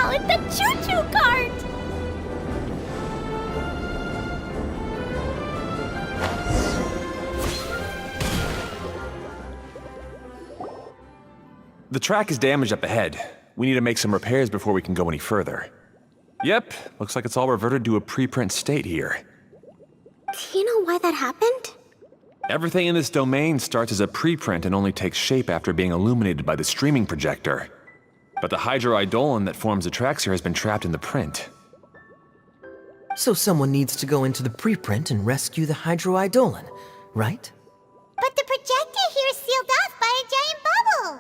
call it the choo-choo cart! The track is damaged up ahead. We need to make some repairs before we can go any further. Yep, looks like it's all reverted to a preprint state here. Do you know why that happened? Everything in this domain starts as a preprint and only takes shape after being illuminated by the streaming projector. But the hydroidolin that forms the tracks here has been trapped in the print. So someone needs to go into the preprint and rescue the hydroidolin, right? But the projector here is sealed off by a giant bubble!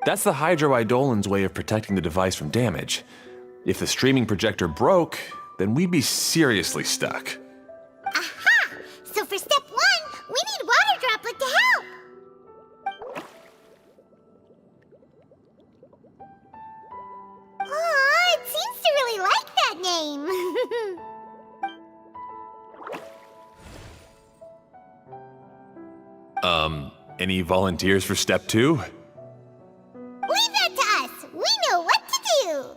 That's the hydroidolin's way of protecting the device from damage. If the streaming projector broke, then we'd be seriously stuck. Aha! So for step 1, we need Water Droplet to help! Aw, it seems to really like that name! Any volunteers for step 2? Leave that to us! We know what to do!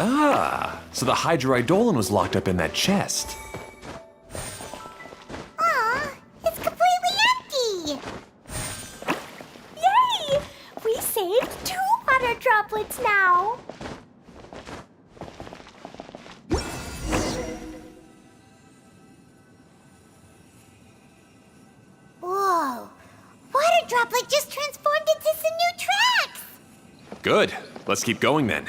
Ah, so the hydroidolin was locked up in that chest. Aw, it's completely empty! Yay! We saved 2 water droplets now! Whoa! Water Droplet just transformed into some new tracks! Good, let's keep going then.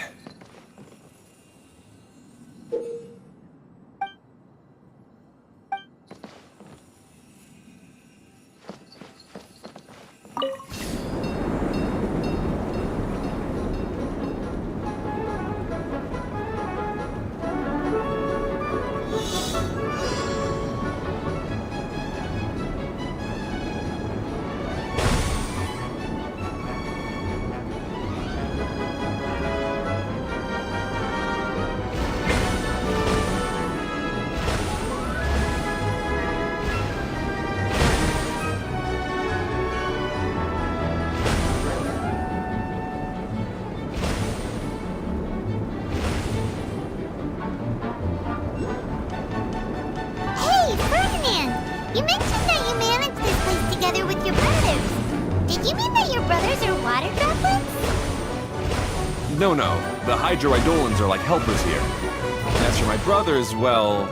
Hey, Ferdinand! You mentioned that you managed this place together with your brothers. Did you mean that your brothers are water droplets? No, the hydroidolins are like helpers here. As for my brothers, well...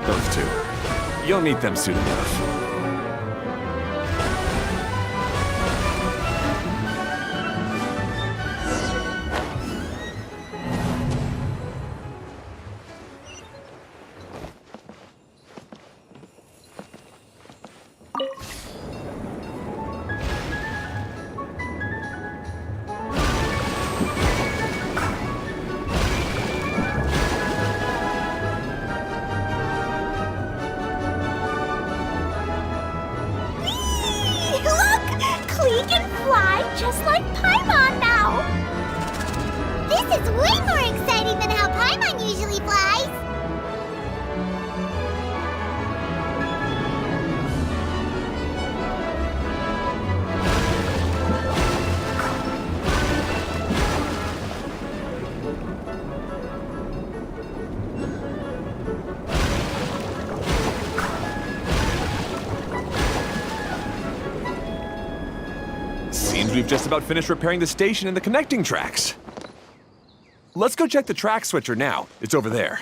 those two. You'll meet them soon enough. Look! Klee can fly just like Paimon now! This is way more exciting than how Paimon usually flies! Seems we've just about finished repairing the station and the connecting tracks. Let's go check the track switcher now. It's over there.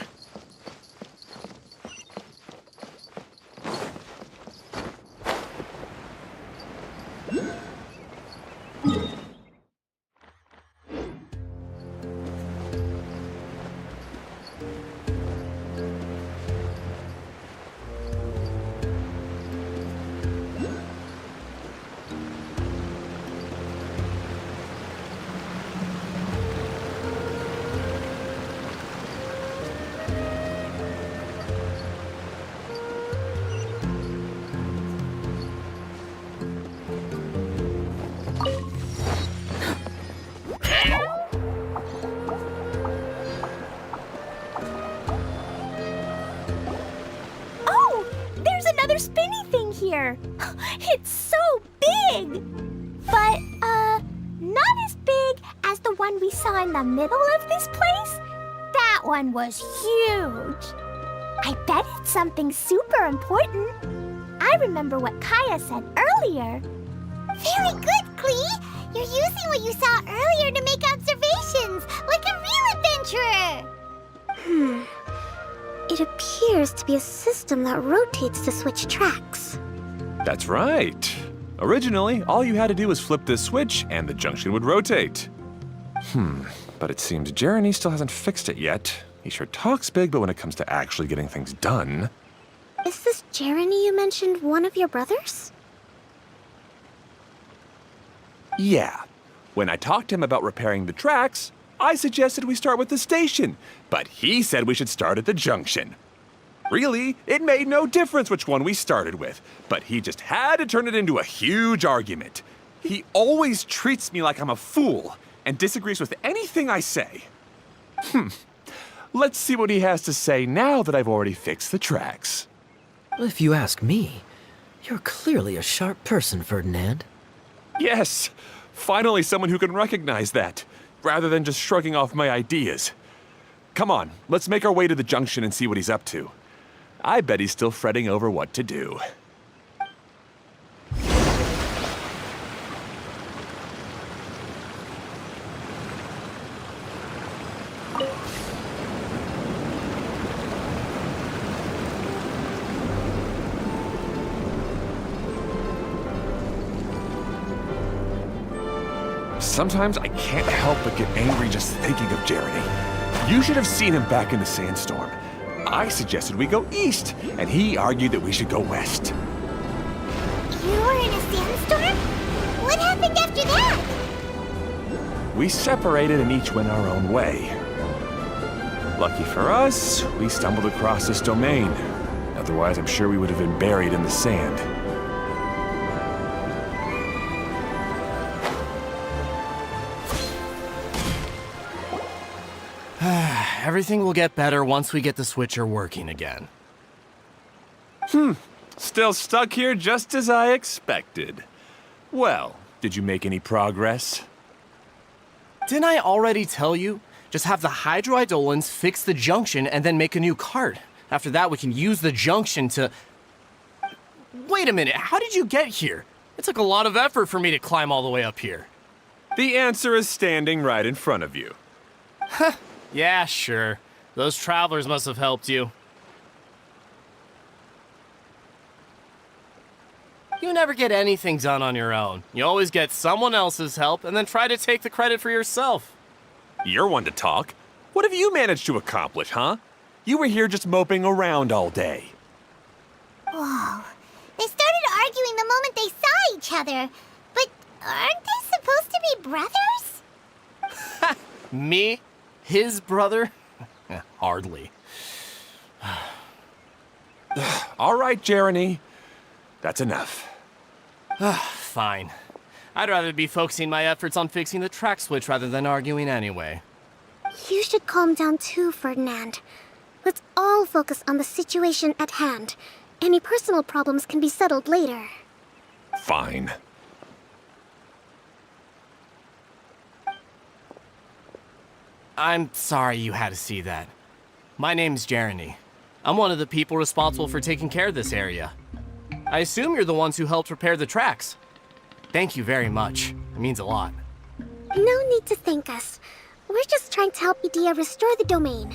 It's so big! But, not as big as the one we saw in the middle of this place. That one was huge. I bet it's something super important. I remember what Kaya said earlier. Very good, Klee! You're using what you saw earlier to make observations, like a real adventurer! It appears to be a system that rotates to switch tracks. That's right. Originally, all you had to do was flip this switch and the junction would rotate. But it seems Jeremy still hasn't fixed it yet. He sure talks big, but when it comes to actually getting things done... Is this Jeremy you mentioned one of your brothers? Yeah. When I talked to him about repairing the tracks, I suggested we start with the station, but he said we should start at the junction. Really, it made no difference which one we started with, but he just had to turn it into a huge argument. He always treats me like I'm a fool and disagrees with anything I say. Let's see what he has to say now that I've already fixed the tracks. If you ask me, you're clearly a sharp person, Ferdinand. Yes, finally someone who can recognize that, rather than just shrugging off my ideas. Come on, let's make our way to the junction and see what he's up to. I bet he's still fretting over what to do. Sometimes I can't help but get angry just thinking of Jeremy. You should have seen him back in the sandstorm. I suggested we go east, and he argued that we should go west. You were in a sandstorm? What happened after that? We separated and each went our own way. Lucky for us, we stumbled across this domain. Otherwise, I'm sure we would have been buried in the sand. Everything will get better once we get the switcher working again. Still stuck here just as I expected. Well, did you make any progress? Didn't I already tell you? Just have the hydroidolins fix the junction and then make a new cart. After that, we can use the junction to... Wait a minute, how did you get here? It took a lot of effort for me to climb all the way up here. The answer is standing right in front of you. Yeah, sure. Those travelers must have helped you. You never get anything done on your own. You always get someone else's help and then try to take the credit for yourself. You're one to talk. What have you managed to accomplish, huh? You were here just moping around all day. Whoa. They started arguing the moment they saw each other. But aren't they supposed to be brothers? Me? His brother? Hardly. All right, Jeremy. That's enough. Fine. I'd rather be focusing my efforts on fixing the track switch rather than arguing anyway. You should calm down too, Ferdinand. Let's all focus on the situation at hand. Any personal problems can be settled later. Fine. I'm sorry you had to see that. My name's Jeremy. I'm one of the people responsible for taking care of this area. I assume you're the ones who helped repair the tracks. Thank you very much. It means a lot. No need to thank us. We're just trying to help Edea restore the domain.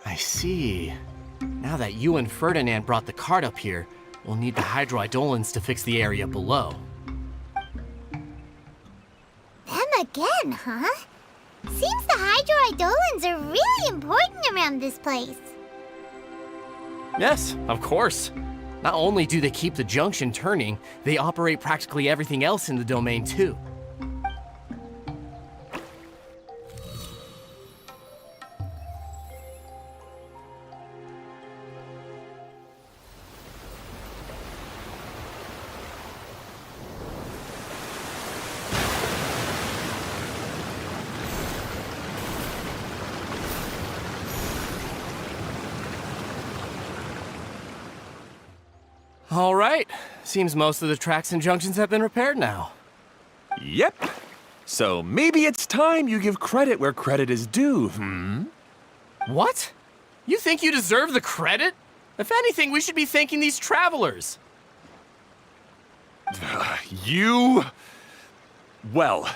I see. Now that you and Ferdinand brought the cart up here, we'll need the hydroidolins to fix the area below. Them again, huh? Seems the hydroidolins are really important around this place. Yes, of course. Not only do they keep the junction turning, they operate practically everything else in the domain too. All right. Seems most of the tracks and junctions have been repaired now. Yep. So maybe it's time you give credit where credit is due, What? You think you deserve the credit? If anything, we should be thanking these travelers. You... Well,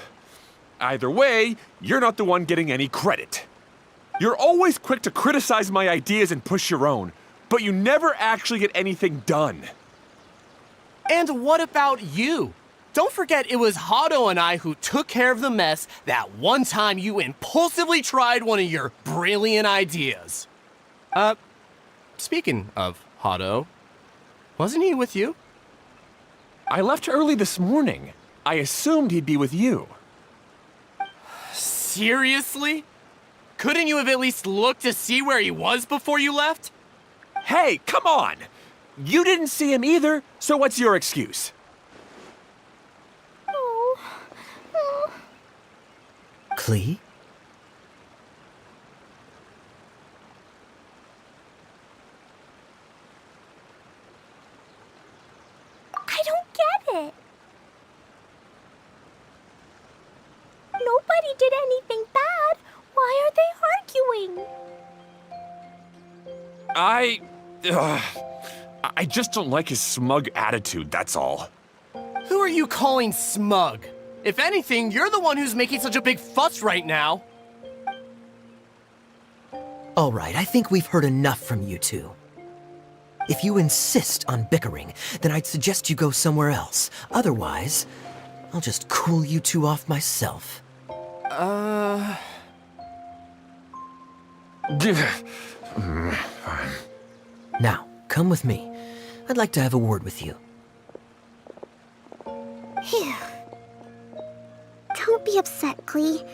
either way, you're not the one getting any credit. You're always quick to criticize my ideas and push your own, but you never actually get anything done. And what about you? Don't forget it was Hado and I who took care of the mess that one time you impulsively tried one of your brilliant ideas. Speaking of Hado, wasn't he with you? I left early this morning. I assumed he'd be with you. Seriously? Couldn't you have at least looked to see where he was before you left? Hey, come on! You didn't see him either, so what's your excuse? Klee? I don't get it. Nobody did anything bad. Why are they arguing? I just don't like his smug attitude, that's all. Who are you calling smug? If anything, you're the one who's making such a big fuss right now. All right, I think we've heard enough from you two. If you insist on bickering, then I'd suggest you go somewhere else. Otherwise, I'll just cool you two off myself. Now, come with me. I'd like to have a word with you. Phew. Don't be upset, Klee.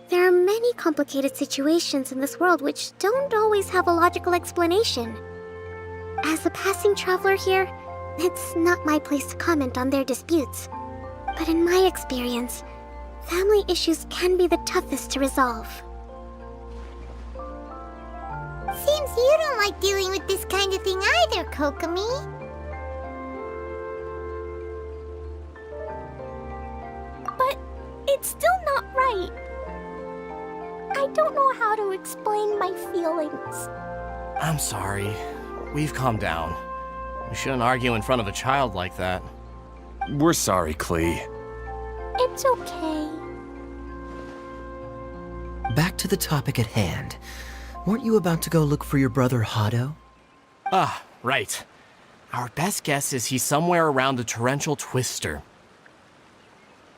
There are many complicated situations in this world which don't always have a logical explanation. As a passing traveler here, it's not my place to comment on their disputes. But in my experience, family issues can be the toughest to resolve. Seems you don't like dealing with this kind of thing either, Kokomi. But it's still not right. I don't know how to explain my feelings. I'm sorry. We've calmed down. We shouldn't argue in front of a child like that. We're sorry, Klee. It's okay. Back to the topic at hand. Weren't you about to go look for your brother Hado? Ah, right. Our best guess is he's somewhere around the torrential twister.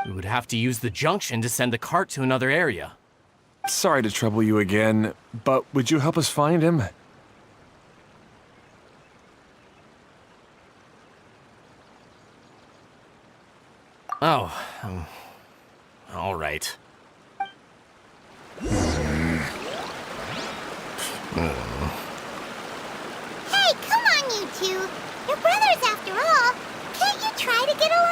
We would have to use the junction to send the cart to another area. Sorry to trouble you again, but would you help us find him? Oh, all right. Hey, come on, you two. You're brothers after all. Can't you try to get along?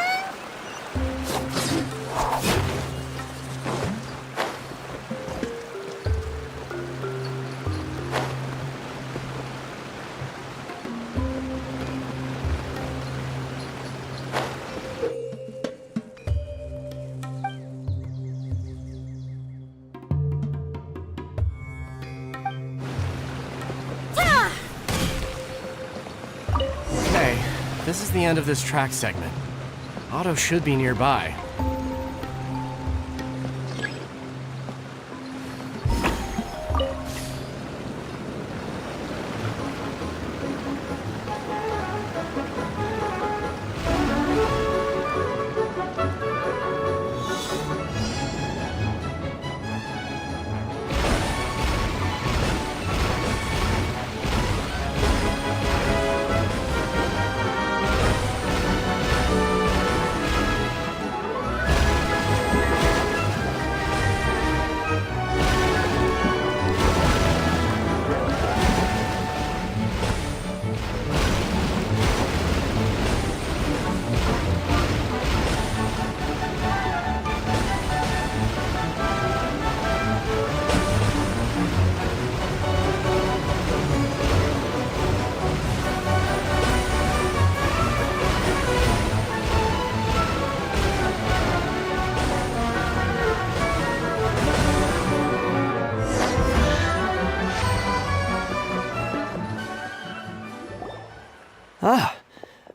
Okay, this is the end of this track segment. Otto should be nearby.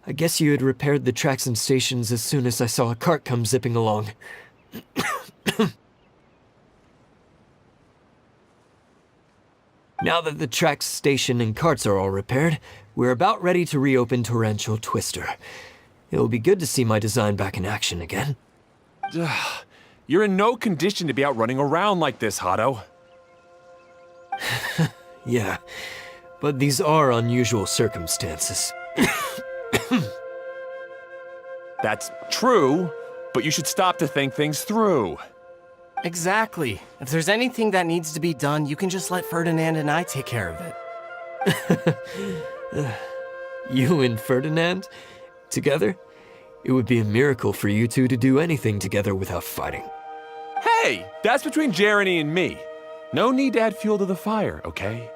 I guess you had repaired the tracks and stations as soon as I saw a cart come zipping along. Now that the tracks, station, and carts are all repaired, we're about ready to reopen Torrential Twister. It'll be good to see my design back in action again. You're in no condition to be out running around like this, Hado. Yeah, but these are unusual circumstances. That's true, but you should stop to think things through. Exactly. If there's anything that needs to be done, you can just let Ferdinand and I take care of it. You and Ferdinand? Together? It would be a miracle for you two to do anything together without fighting. Hey, that's between Jeremy and me. No need to add fuel to the fire, okay?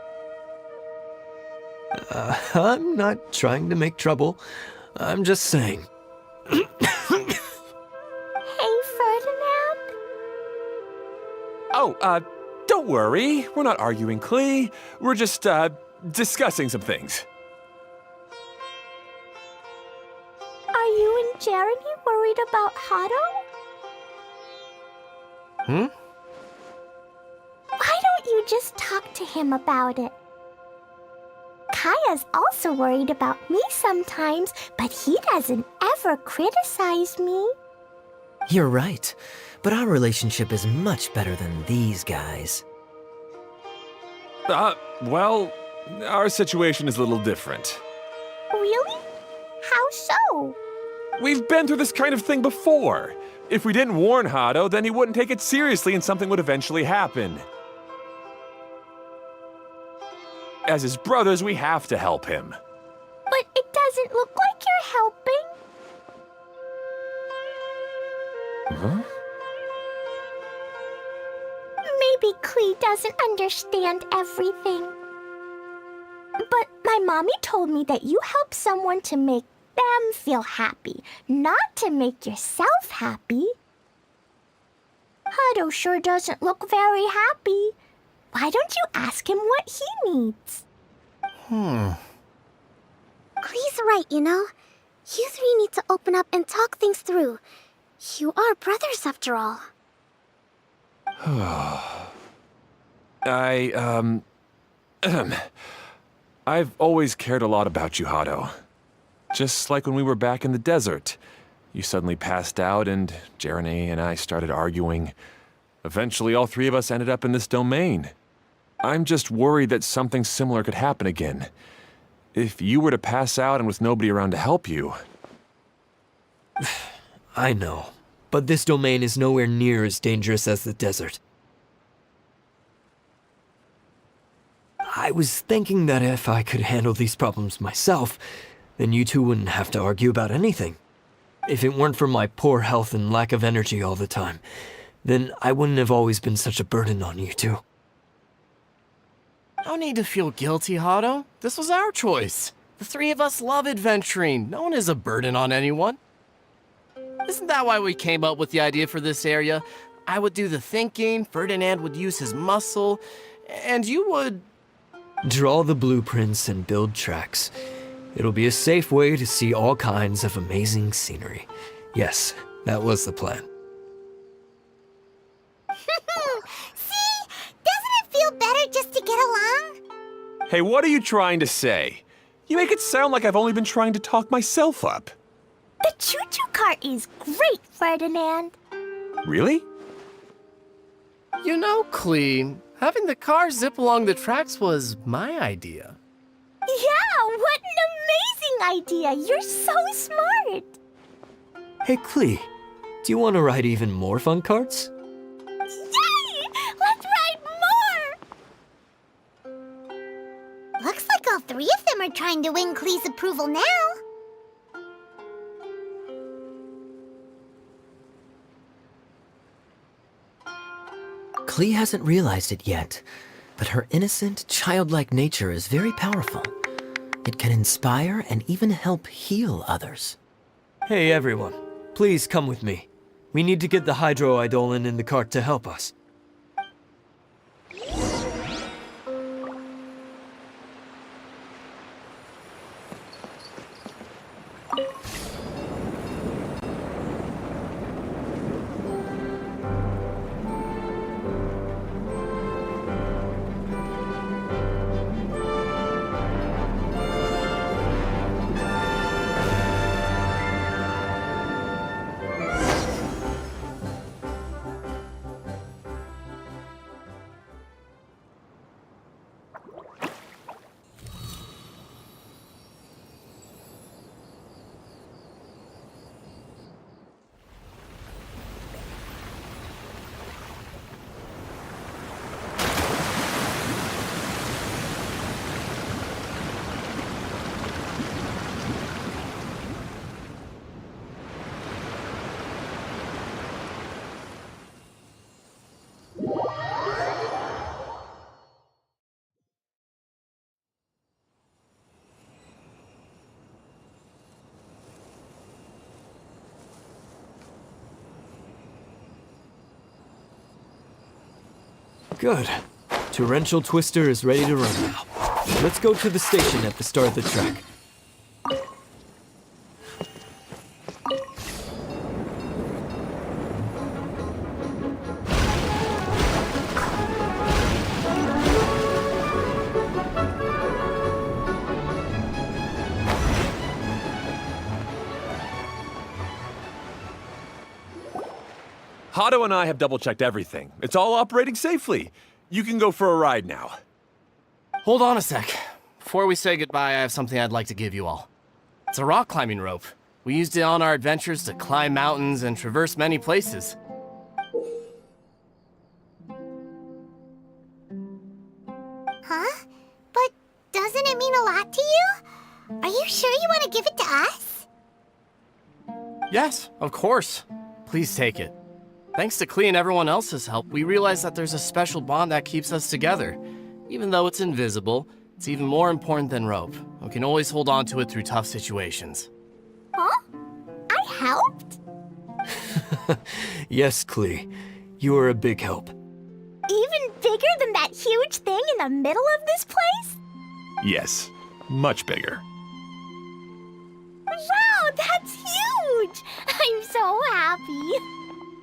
I'm not trying to make trouble. I'm just saying. Hey, Ferdinand? Oh, don't worry. We're not arguing, Klee. We're just, discussing some things. Are you and Jeremy worried about Hado? Why don't you just talk to him about it? Kaya's also worried about me sometimes, but he doesn't ever criticize me. You're right, but our relationship is much better than these guys. Well, our situation is a little different. Really? How so? We've been through this kind of thing before. If we didn't warn Hado, then he wouldn't take it seriously and something would eventually happen. As his brothers, we have to help him. But it doesn't look like you're helping. Huh? Maybe Klee doesn't understand everything. But my mommy told me that you help someone to make them feel happy, not to make yourself happy. Hado sure doesn't look very happy. Why don't you ask him what he needs? Klee's right, you know. You three need to open up and talk things through. You are brothers after all. I've always cared a lot about you, Hado. Just like when we were back in the desert. You suddenly passed out and Jeremy and I started arguing. Eventually, all three of us ended up in this domain. I'm just worried that something similar could happen again. If you were to pass out and with nobody around to help you... I know, but this domain is nowhere near as dangerous as the desert. I was thinking that if I could handle these problems myself, then you two wouldn't have to argue about anything. If it weren't for my poor health and lack of energy all the time, then I wouldn't have always been such a burden on you two. No need to feel guilty, Hado. This was our choice. The three of us love adventuring. No one is a burden on anyone. Isn't that why we came up with the idea for this area? I would do the thinking, Ferdinand would use his muscle, and you would... Draw the blueprints and build tracks. It'll be a safe way to see all kinds of amazing scenery. Yes, that was the plan. See? Doesn't it feel better just to get along? Hey, what are you trying to say? You make it sound like I've only been trying to talk myself up. The choo-choo cart is great, Ferdinand. Really? You know, Klee, having the car zip along the tracks was my idea. Yeah, what an amazing idea! You're so smart! Hey, Klee, do you want to ride even more fun carts? Yay! Let's ride more! Looks like all three of them are trying to win Klee's approval now. Klee hasn't realized it yet, but her innocent, childlike nature is very powerful. It can inspire and even help heal others. Hey everyone, please come with me. We need to get the hydroidolin in the cart to help us. Good. Torrential Twister is ready to run now. Let's go to the station at the start of the track. Hato and I have double-checked everything. It's all operating safely. You can go for a ride now. Hold on a sec. Before we say goodbye, I have something I'd like to give you all. It's a rock climbing rope. We used it on our adventures to climb mountains and traverse many places. Huh? But doesn't it mean a lot to you? Are you sure you want to give it to us? Yes, of course. Please take it. Thanks to Klee and everyone else's help, we realized that there's a special bond that keeps us together. Even though it's invisible, it's even more important than rope. We can always hold on to it through tough situations. Huh? I helped? Yes, Klee. You are a big help. Even bigger than that huge thing in the middle of this place? Yes, much bigger. Wow, that's huge! I'm so happy.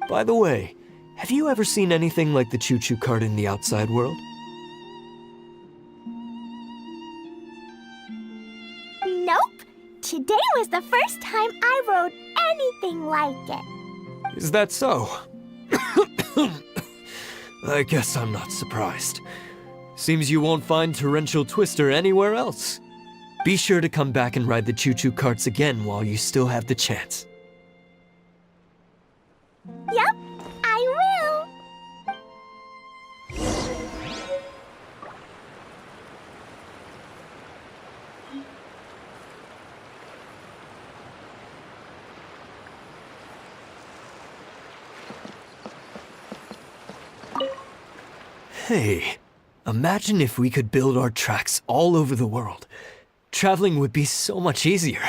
By the way, have you ever seen anything like the choo-choo cart in the outside world? Nope. Today was the first time I rode anything like it. Is that so? I guess I'm not surprised. Seems you won't find Torrential Twister anywhere else. Be sure to come back and ride the choo-choo carts again while you still have the chance. Yep, I will. Hey, imagine if we could build our tracks all over the world. Traveling would be so much easier.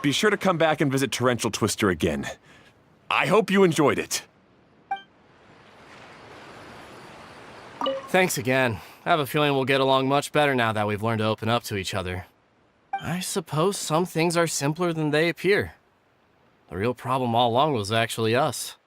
Be sure to come back and visit Torrential Twister again. I hope you enjoyed it. Thanks again. I have a feeling we'll get along much better now that we've learned to open up to each other. I suppose some things are simpler than they appear. The real problem all along was actually us.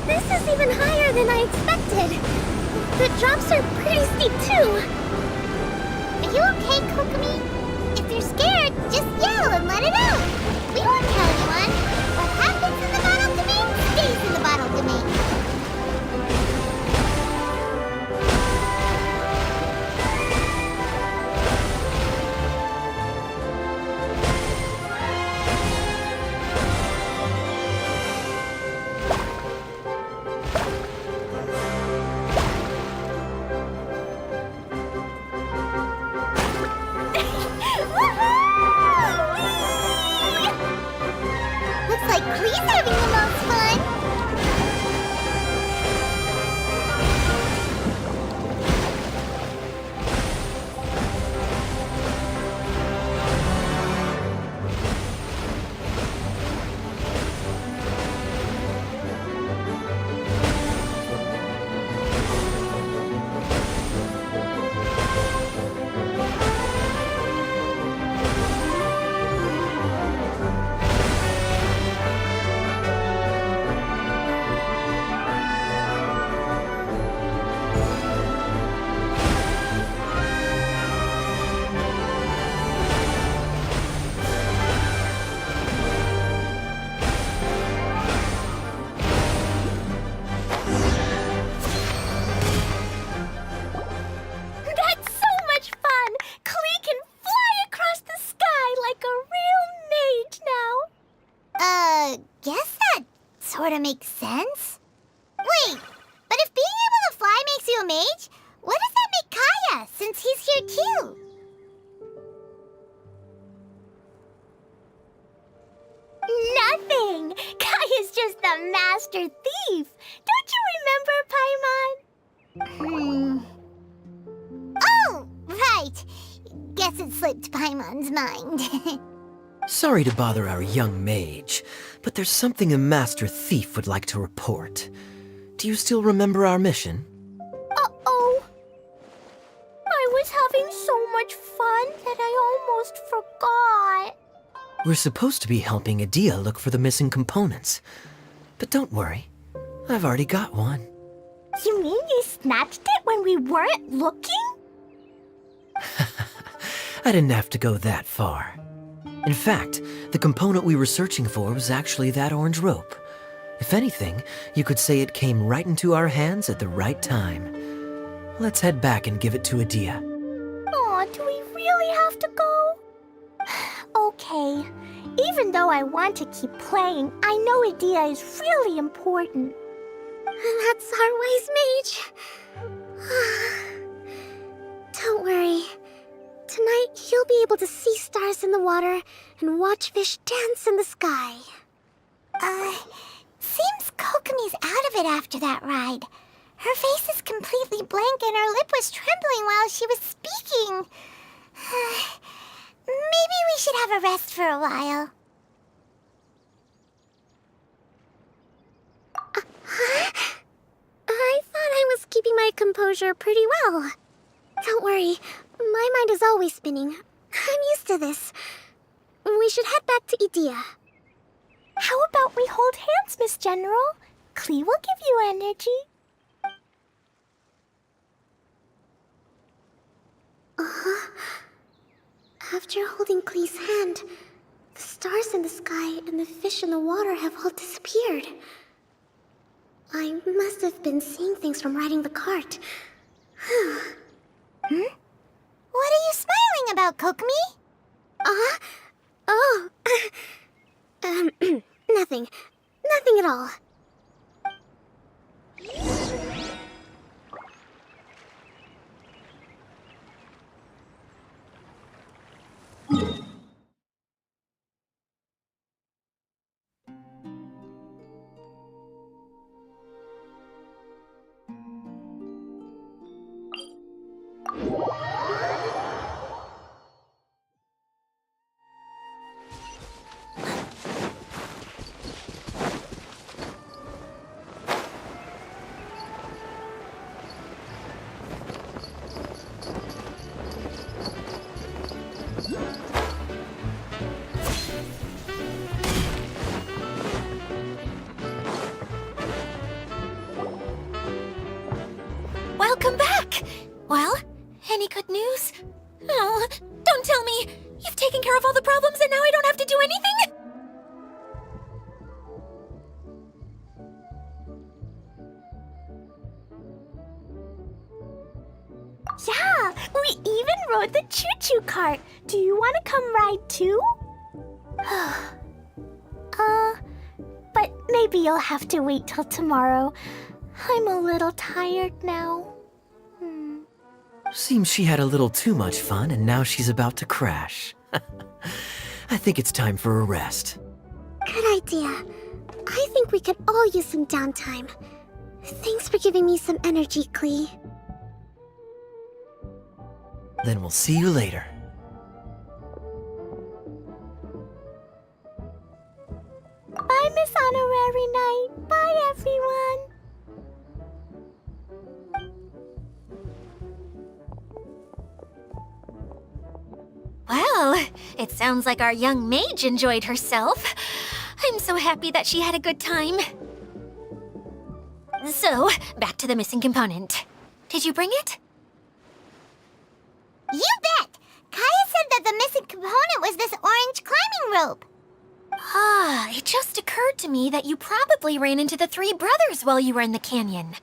This is even higher than I expected. The drops are pretty steep, too. Are you okay, Kokomi? If you're scared, just yell and let it out. We won't tell anyone. What happens in the bottle domain stays in the bottle domain. sorta makes sense. Wait, but if being able to fly makes you a mage, what does that make Kaya, since he's here too? Nothing! Kaya's just the master thief! Don't you remember, Paimon? Oh, right! Guess it slipped Paimon's mind. Sorry to bother our young mage, but there's something a master thief would like to report. Do you still remember our mission? Uh-oh. I was having so much fun that I almost forgot. We're supposed to be helping Adia look for the missing components. But don't worry, I've already got one. You mean you snatched it when we weren't looking? I didn't have to go that far. In fact, the component we were searching for was actually that orange rope. If anything, you could say it came right into our hands at the right time. Let's head back and give it to Adia. Aw, do we really have to go? Okay. Even though I want to keep playing, I know Adia is really important. That's our wise mage. Don't worry. Tonight, you'll be able to see stars in the water and watch fish dance in the sky. Seems Kokomi's out of it after that ride. Her face is completely blank and her lip was trembling while she was speaking. Maybe we should have a rest for a while. I thought I was keeping my composure pretty well. Don't worry, my mind is always spinning. I'm used to this. We should head back to Idia. How about we hold hands, Miss General? Klee will give you energy. After holding Klee's hand, the stars in the sky and the fish in the water have all disappeared. I must have been seeing things from riding the cart. What are you smiling about, Kokomi? Oh. Nothing. Nothing at all. Welcome back! Well, any good news? Oh, don't tell me! You've taken care of all the problems and now I don't have to do anything? Yeah, we even rode the choo-choo cart. Do you want to come ride too? But maybe you'll have to wait till tomorrow. I'm a little tired now. Seems she had a little too much fun and now she's about to crash. I think it's time for a rest. Good idea. I think we could all use some downtime. Thanks for giving me some energy, Klee. Then we'll see you later. Bye, Miss Honorary Knight. Bye, everyone. Well, it sounds like our young mage enjoyed herself. I'm so happy that she had a good time. So, back to the missing component. Did you bring it? You bet! Kaya said that the missing component was this orange climbing rope. Ah, it just occurred to me that you probably ran into the three brothers while you were in the canyon.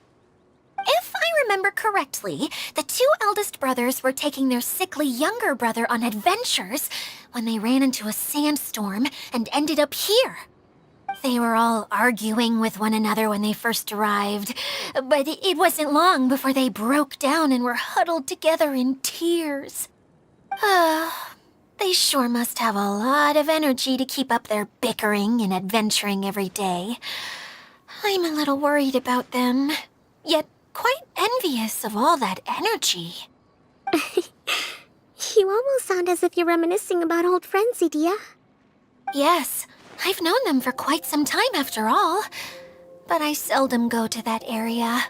If I remember correctly, the two eldest brothers were taking their sickly younger brother on adventures when they ran into a sandstorm and ended up here. They were all arguing with one another when they first arrived, but it wasn't long before they broke down and were huddled together in tears. They sure must have a lot of energy to keep up their bickering and adventuring every day. I'm a little worried about them, yet quite envious of all that energy. You almost sound as if you're reminiscing about old friends, Idia. Yes, I've known them for quite some time after all, but I seldom go to that area.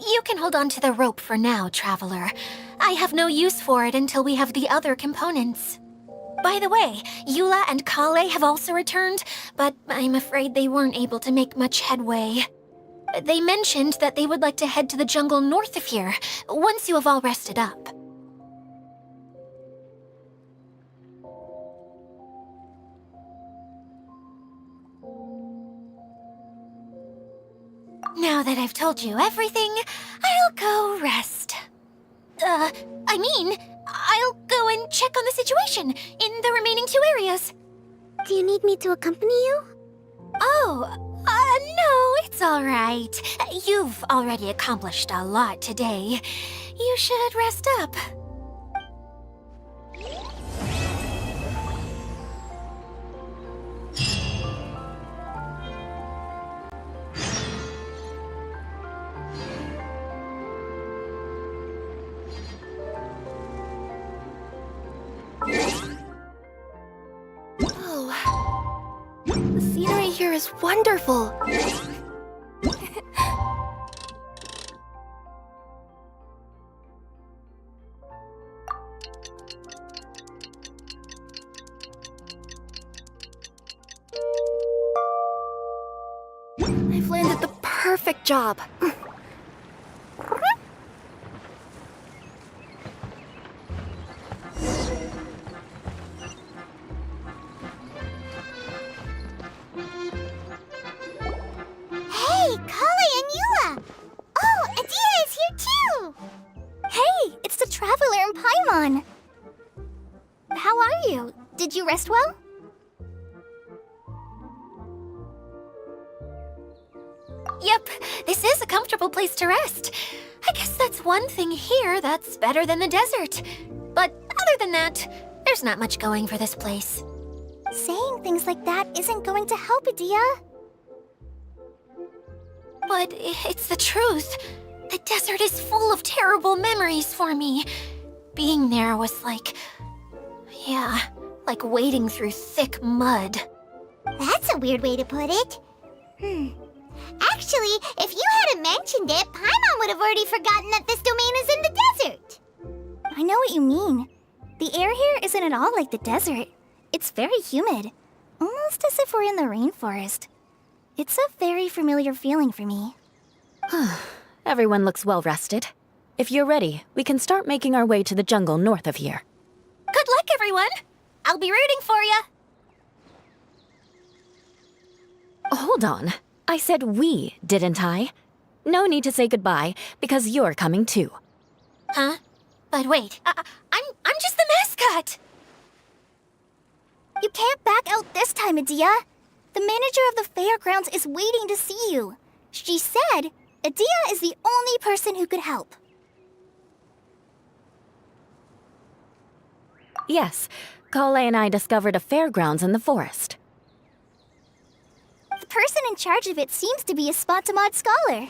You can hold on to the rope for now, Traveler. I have no use for it until we have the other components. By the way, Eula and Kale have also returned, but I'm afraid they weren't able to make much headway. They mentioned that they would like to head to the jungle north of here, once you have all rested up. Now that I've told you everything, I'll go rest. I'll go and check on the situation in the remaining 2 areas. Do you need me to accompany you? No, it's all right. You've already accomplished a lot today. You should rest up. The scenery here is wonderful. I've landed the perfect job. Hey, Kale and Eula! Oh, Idia is here too! Hey, it's the Traveler and Paimon. How are you? Did you rest well? Yep, this is a comfortable place to rest. I guess that's one thing here that's better than the desert. But other than that, there's not much going for this place. Saying things like that isn't going to help, Idia. But it's the truth. The desert is full of terrible memories for me. Being there was like wading through thick mud. That's a weird way to put it. Actually, if you hadn't mentioned it, Paimon would have already forgotten that this domain is in the desert. I know what you mean. The air here isn't at all like the desert. It's very humid, almost as if we're in the rainforest. It's a very familiar feeling for me. Everyone looks well rested. If you're ready, we can start making our way to the jungle north of here. Good luck, everyone! I'll be rooting for you! Hold on. I said we, didn't I? No need to say goodbye, because you're coming too. Huh? But wait, I'm just the mascot! You can't back out this time, Idia. The manager of the fairgrounds is waiting to see you. She said Idia is the only person who could help. Yes, Kale and I discovered a fairgrounds in the forest. The person in charge of it seems to be a Spontamod scholar.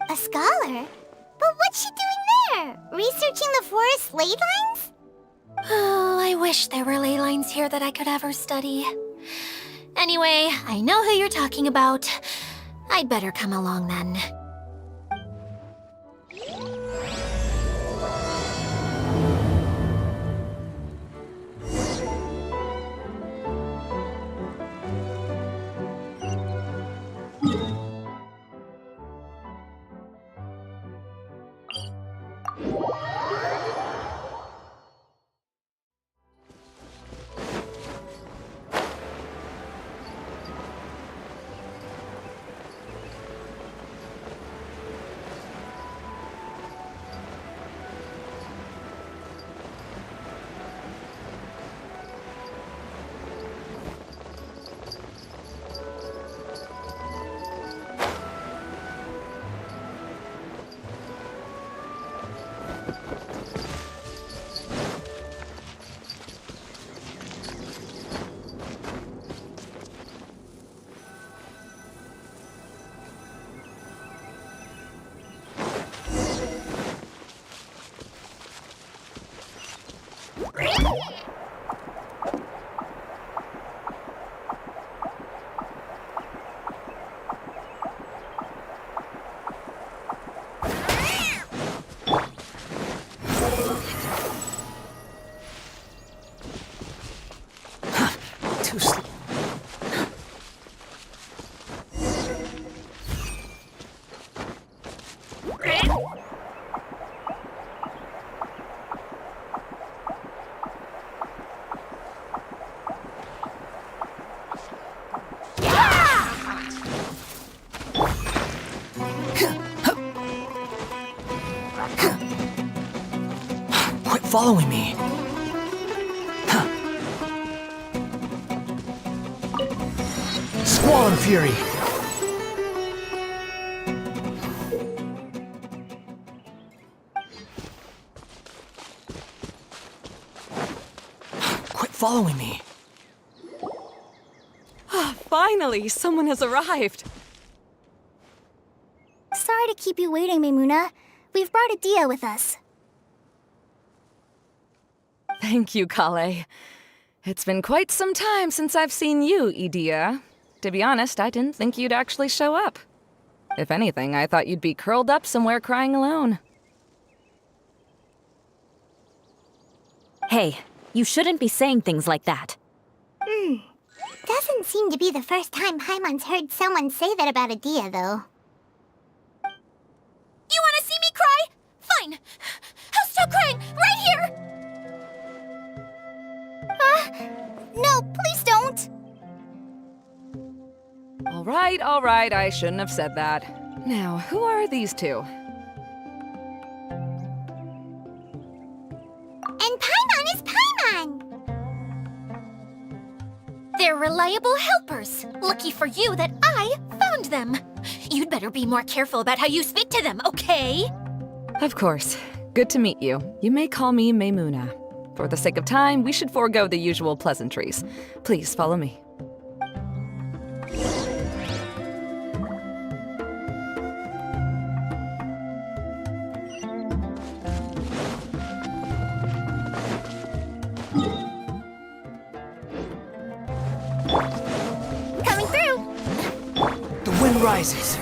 A scholar? But what's she doing there? Researching the forest ley lines? Oh, I wish there were ley lines here that I could ever study. Anyway, I know who you're talking about. I'd better come along then. too slow. Quit following me. Squall and Fury. Quit following me. Finally, someone has arrived. Sorry to keep you waiting, Maimuna. We've brought Adia with us. Thank you, Kale. It's been quite some time since I've seen you, Idia. To be honest, I didn't think you'd actually show up. If anything, I thought you'd be curled up somewhere crying alone. Hey, you shouldn't be saying things like that. Doesn't seem to be the first time Paimon's heard someone say that about Adia, though. You want to see me cry? Fine. I'll stop crying right here. No, please don't. All right, I shouldn't have said that. Now, who are these two? And Paimon is Paimon! They're reliable helpers. Lucky for you that I found them. You'd better be more careful about how you speak to them, okay? Of course. Good to meet you. You may call me Maimuna. For the sake of time, we should forego the usual pleasantries. Please follow me. Coming through! The wind rises.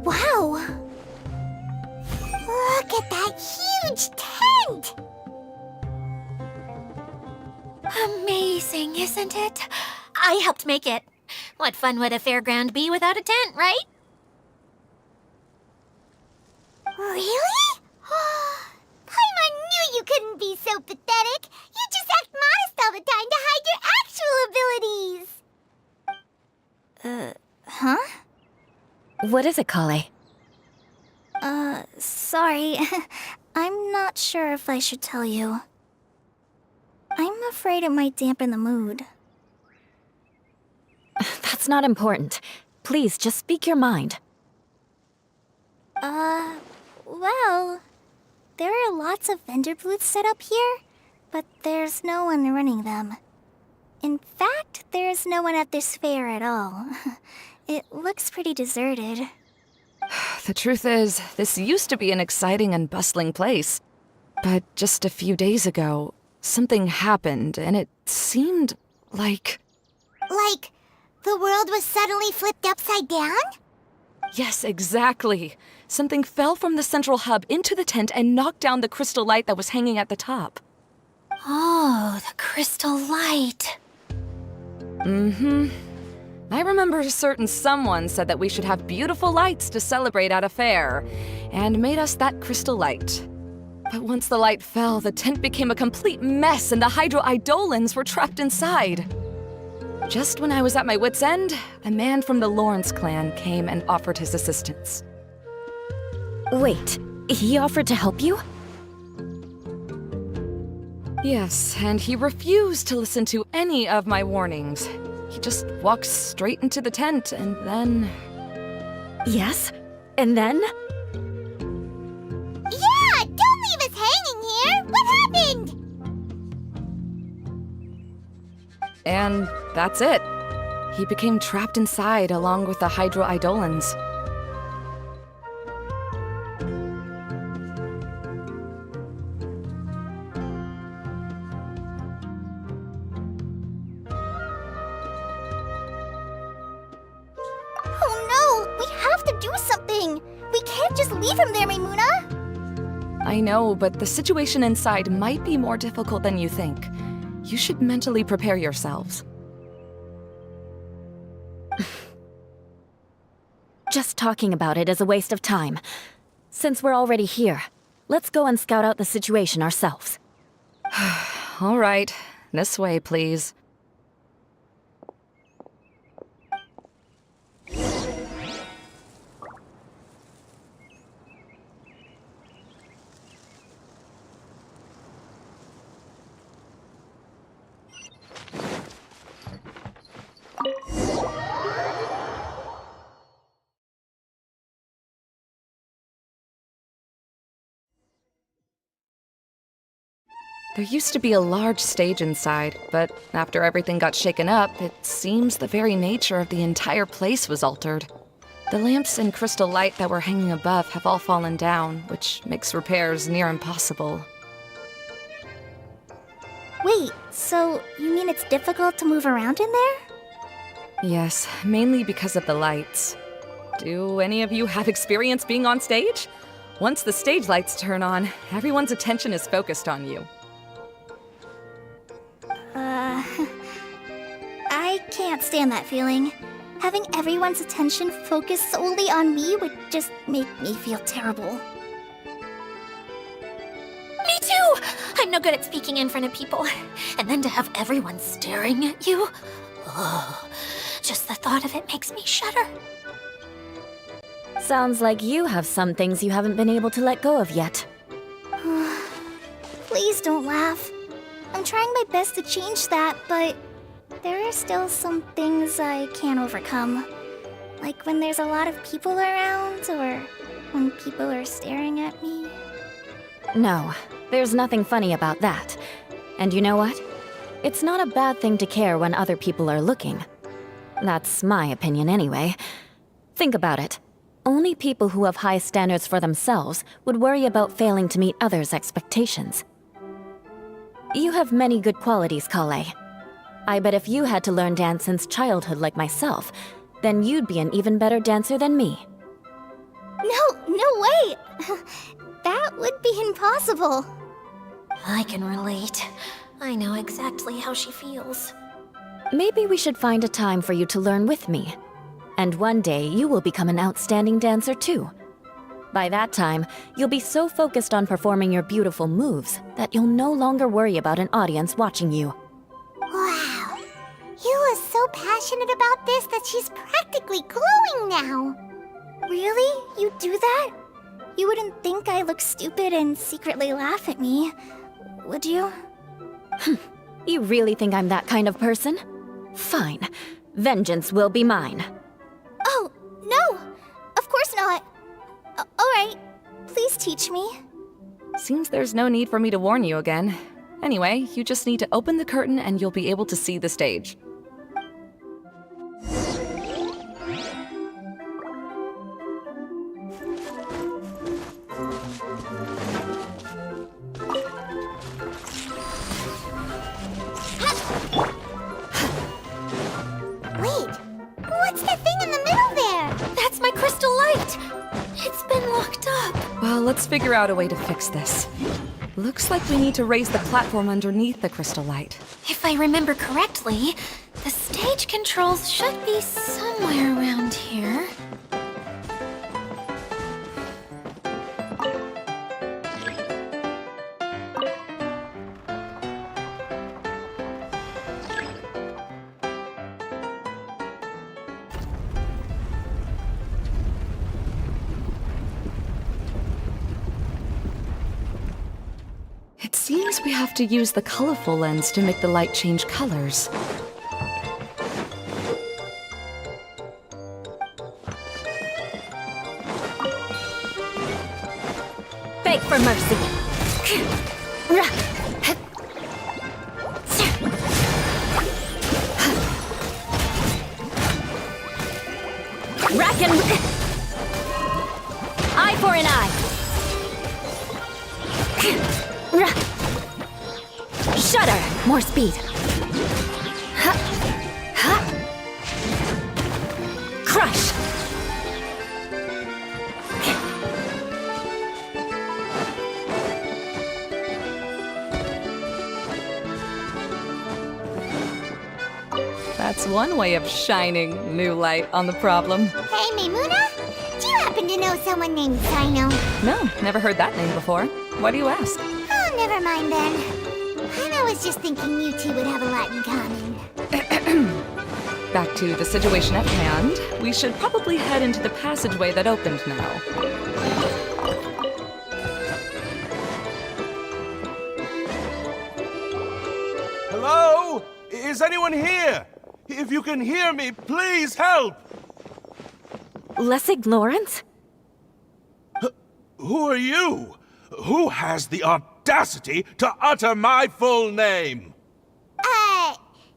Wow! Look at that huge tent! Amazing, isn't it? I helped make it. What fun would a fairground be without a tent, right? Really? Paimon knew you couldn't be so pathetic. You just act modest all the time to hide your actual abilities. Huh? What is it, Kale? Sorry. I'm not sure if I should tell you. I'm afraid it might dampen the mood. That's not important. Please, just speak your mind. Well, there are lots of vendor booths set up here, but there's no one running them. In fact, there's no one at this fair at all. It looks pretty deserted. The truth is, this used to be an exciting and bustling place. But just a few days ago, something happened, and it seemed like... Like, the world was suddenly flipped upside down? Yes, exactly. Something fell from the central hub into the tent and knocked down the crystal light that was hanging at the top. Oh, the crystal light. Mm-hmm. I remember a certain someone said that we should have beautiful lights to celebrate at a fair, and made us that crystal light. But once the light fell, the tent became a complete mess and the Hydro-Eidolons were trapped inside. Just when I was at my wit's end, a man from the Lawrence clan came and offered his assistance. Wait, he offered to help you? Yes, and he refused to listen to any of my warnings. He just walked straight into the tent and then... Yes? And then? Yeah! Don't leave us hanging here! What happened? And that's it. He became trapped inside along with the Hydro-Eidolons. just leave him there, Maimuna. I know, but the situation inside might be more difficult than you think. You should mentally prepare yourselves. Just talking about it is a waste of time. Since we're already here, let's go and scout out the situation ourselves. All right, this way, please. There used to be a large stage inside, but after everything got shaken up, it seems the very nature of the entire place was altered. The lamps and crystal light that were hanging above have all fallen down, which makes repairs near impossible. Wait, so you mean it's difficult to move around in there? Yes, mainly because of the lights. Do any of you have experience being on stage? Once the stage lights turn on, everyone's attention is focused on you. I can't stand that feeling. Having everyone's attention focused solely on me would just make me feel terrible. Me too! I'm no good at speaking in front of people. And then to have everyone staring at you. Oh, just the thought of it makes me shudder. Sounds like you have some things you haven't been able to let go of yet. Please don't laugh. I'm trying my best to change that, but there are still some things I can't overcome. Like when there's a lot of people around, or when people are staring at me. No, there's nothing funny about that. And you know what? It's not a bad thing to care when other people are looking. That's my opinion anyway. Think about it. Only people who have high standards for themselves would worry about failing to meet others' expectations. You have many good qualities, Kale. I bet if you had to learn dance since childhood like myself, then you'd be an even better dancer than me. No way! That would be impossible. I can relate. I know exactly how she feels. Maybe we should find a time for you to learn with me. And one day, you will become an outstanding dancer too. By that time, you'll be so focused on performing your beautiful moves that you'll no longer worry about an audience watching you. Wow. You are so passionate about this that she's practically glowing now. Really? You do that? You wouldn't think I look stupid and secretly laugh at me, would you? You really think I'm that kind of person? Fine. Vengeance will be mine. Oh, no! Of course not. Alright, please teach me. Seems there's no need for me to warn you again. Anyway, you just need to open the curtain and you'll be able to see the stage. Wait, what's that thing in the middle there? That's my crystal light! It's been locked up. Well, let's figure out a way to fix this. Looks like we need to raise the platform underneath the crystal light. If I remember correctly, the stage controls should be somewhere around here. It seems we have to use the colorful lens to make the light change colors. Beg for mercy. Rack and... Eye for an eye. Shudder! More speed. Crush! That's one way of shining new light on the problem. Hey, Maimuna, do you happen to know someone named Sino? No, never heard that name before. Why do you ask? Oh, never mind then. I was just thinking you two would have a lot in common. Back to the situation at hand. We should probably head into the passageway that opened now. Hello? Is anyone here? If you can hear me, please help! Lessig Lawrence? Who are you? Who has the audacity to utter my full name?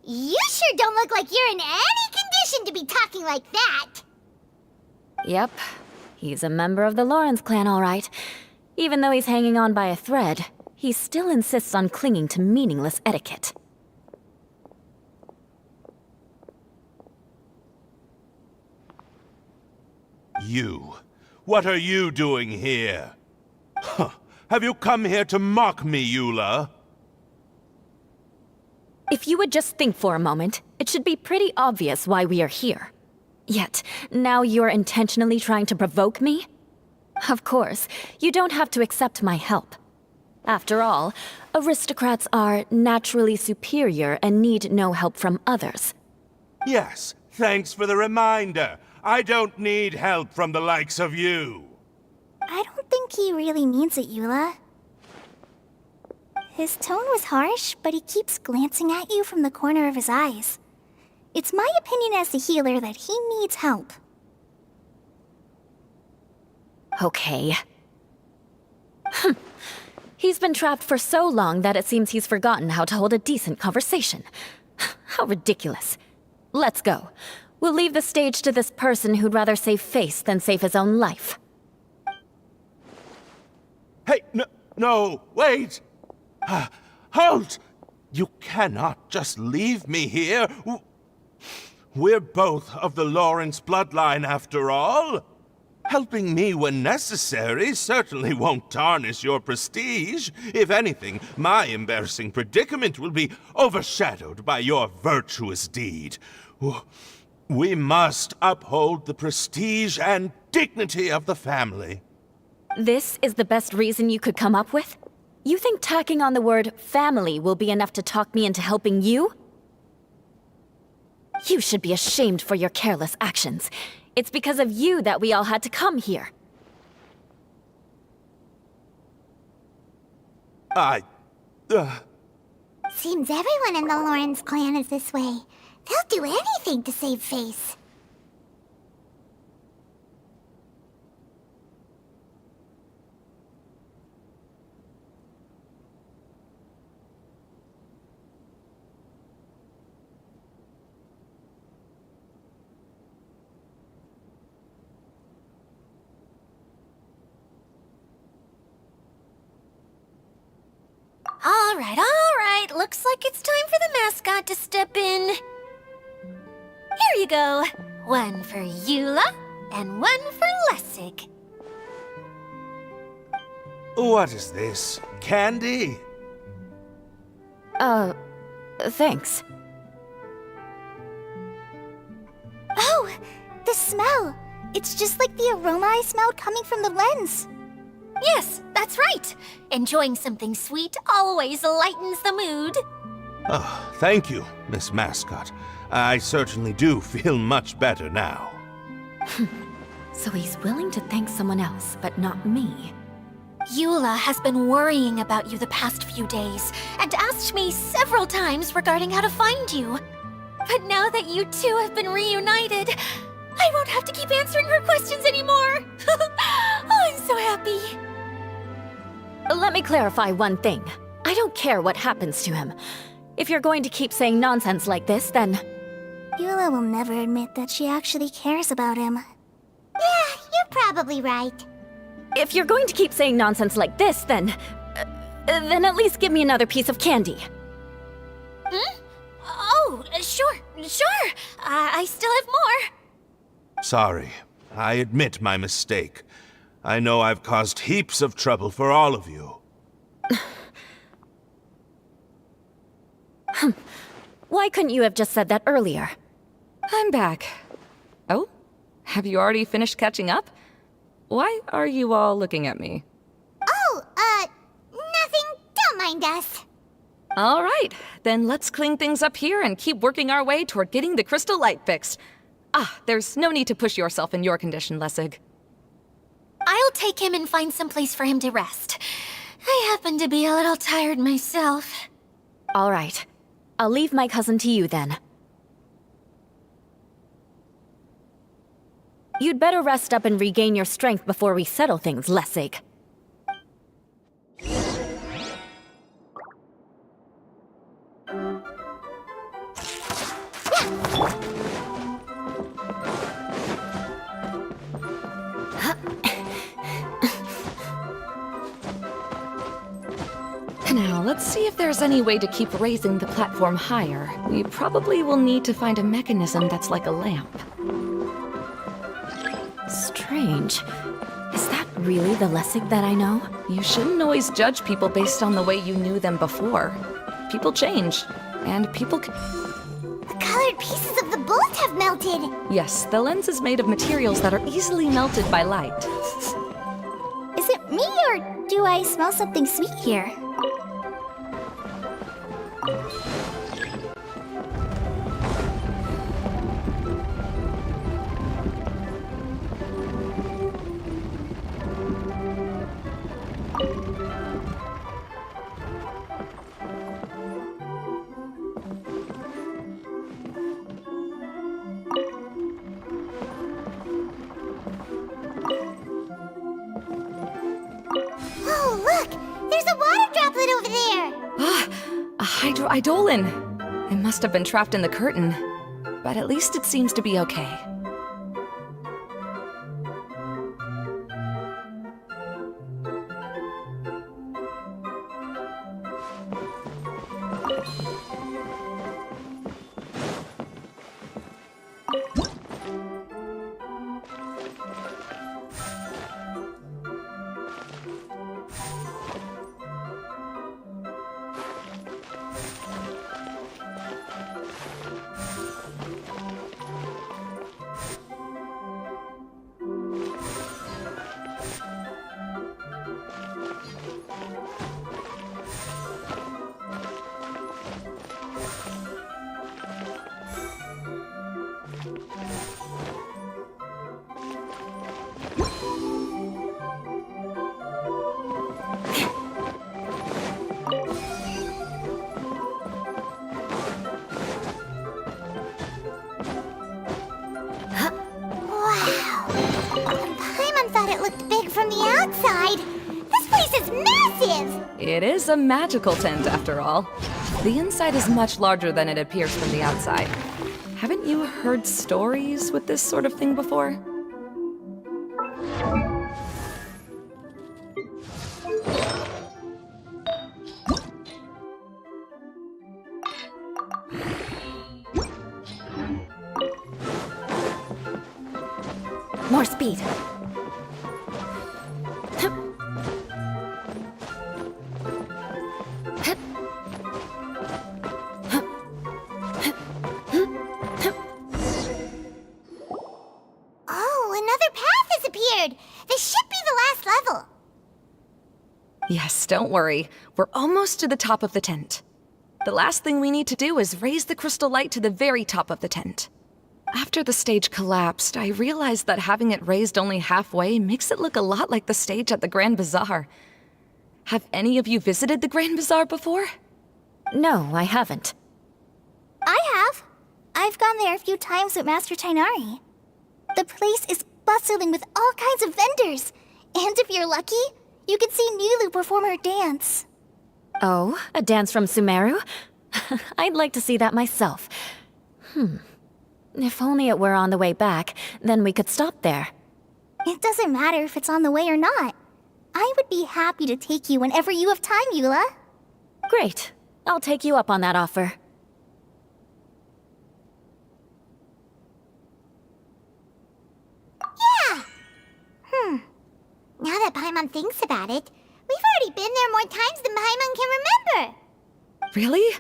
You sure don't look like you're in any condition to be talking like that. Yep. He's a member of the Lawrence clan, all right. Even though he's hanging on by a thread, he still insists on clinging to meaningless etiquette. You. What are you doing here? Huh. Have you come here to mock me, Eula? If you would just think for a moment, it should be pretty obvious why we are here. Yet, now you're intentionally trying to provoke me? Of course, you don't have to accept my help. After all, aristocrats are naturally superior and need no help from others. Yes, thanks for the reminder. I don't need help from the likes of you. I don't think he really means it, Eula. His tone was harsh, but he keeps glancing at you from the corner of his eyes. It's my opinion as the healer that he needs help. Okay. He's been trapped for so long that it seems he's forgotten how to hold a decent conversation. How ridiculous. Let's go. We'll leave the stage to this person who'd rather save face than save his own life. Hey, no, wait! Halt! You cannot just leave me here. We're both of the Lawrence bloodline, after all. Helping me when necessary certainly won't tarnish your prestige. If anything, my embarrassing predicament will be overshadowed by your virtuous deed. We must uphold the prestige and dignity of the family. This is the best reason you could come up with? You think tacking on the word family will be enough to talk me into helping you? You should be ashamed for your careless actions. It's because of you that we all had to come here. Seems everyone in the Lawrence clan is this way. They'll do anything to save face. All right. Looks like it's time for the mascot to step in. Here you go. One for Eula, and one for Lessig. What is this? Candy? Thanks. Oh, the smell! It's just like the aroma I smelled coming from the lens. Yes, that's right. Enjoying something sweet always lightens the mood. Oh, thank you, Miss Mascot. I certainly do feel much better now. So he's willing to thank someone else, but not me. Eula has been worrying about you the past few days and asked me several times regarding how to find you. But now that you two have been reunited, I won't have to keep answering her questions anymore. Oh, I'm so happy. Let me clarify one thing. I don't care what happens to him. If you're going to keep saying nonsense like this, then... Eula will never admit that she actually cares about him. Yeah, you're probably right. If you're going to keep saying nonsense like this, then at least give me another piece of candy. Hmm? Oh, sure. I still have more. Sorry. I admit my mistake. I know I've caused heaps of trouble for all of you. Why couldn't you have just said that earlier? I'm back. Oh? Have you already finished catching up? Why are you all looking at me? Oh, nothing. Don't mind us. All right, then let's clean things up here and keep working our way toward getting the crystal light fixed. Ah, there's no need to push yourself in your condition, Lessig. I'll take him and find some place for him to rest. I happen to be a little tired myself. All right. I'll leave my cousin to you then. You'd better rest up and regain your strength before we settle things, Lessig. Now, let's see if there's any way to keep raising the platform higher. We probably will need to find a mechanism that's like a lamp. Strange. Is that really the Lessig that I know? You shouldn't always judge people based on the way you knew them before. People change, and people The colored pieces of the bullet have melted. Yes, the lens is made of materials that are easily melted by light. Is it me, or do I smell something sweet here? Oh, look! There's a water droplet over there! Ah, a hydroidolin! It must have been trapped in the curtain, but at least it seems to be okay. Wow! Paimon thought it looked big from the outside. This place is massive! It is a magical tent, after all. The inside is much larger than it appears from the outside. Haven't you heard stories with this sort of thing before? More speed. Oh, another path has appeared! This should be the last level. Yes, don't worry. We're almost to the top of the tent. The last thing we need to do is raise the crystal light to the very top of the tent. After the stage collapsed, I realized that having it raised only halfway makes it look a lot like the stage at the Grand Bazaar. Have any of you visited the Grand Bazaar before? No, I haven't. I have. I've gone there a few times with Master Tainari. The place is bustling with all kinds of vendors. And if you're lucky, you can see Nilu perform her dance. Oh, a dance from Sumeru? I'd like to see that myself. If only it were on the way back, then we could stop there. It doesn't matter if it's on the way or not. I would be happy to take you whenever you have time, Eula. Great. I'll take you up on that offer. Yeah! Now that Paimon thinks about it, we've already been there more times than Paimon can remember. Really?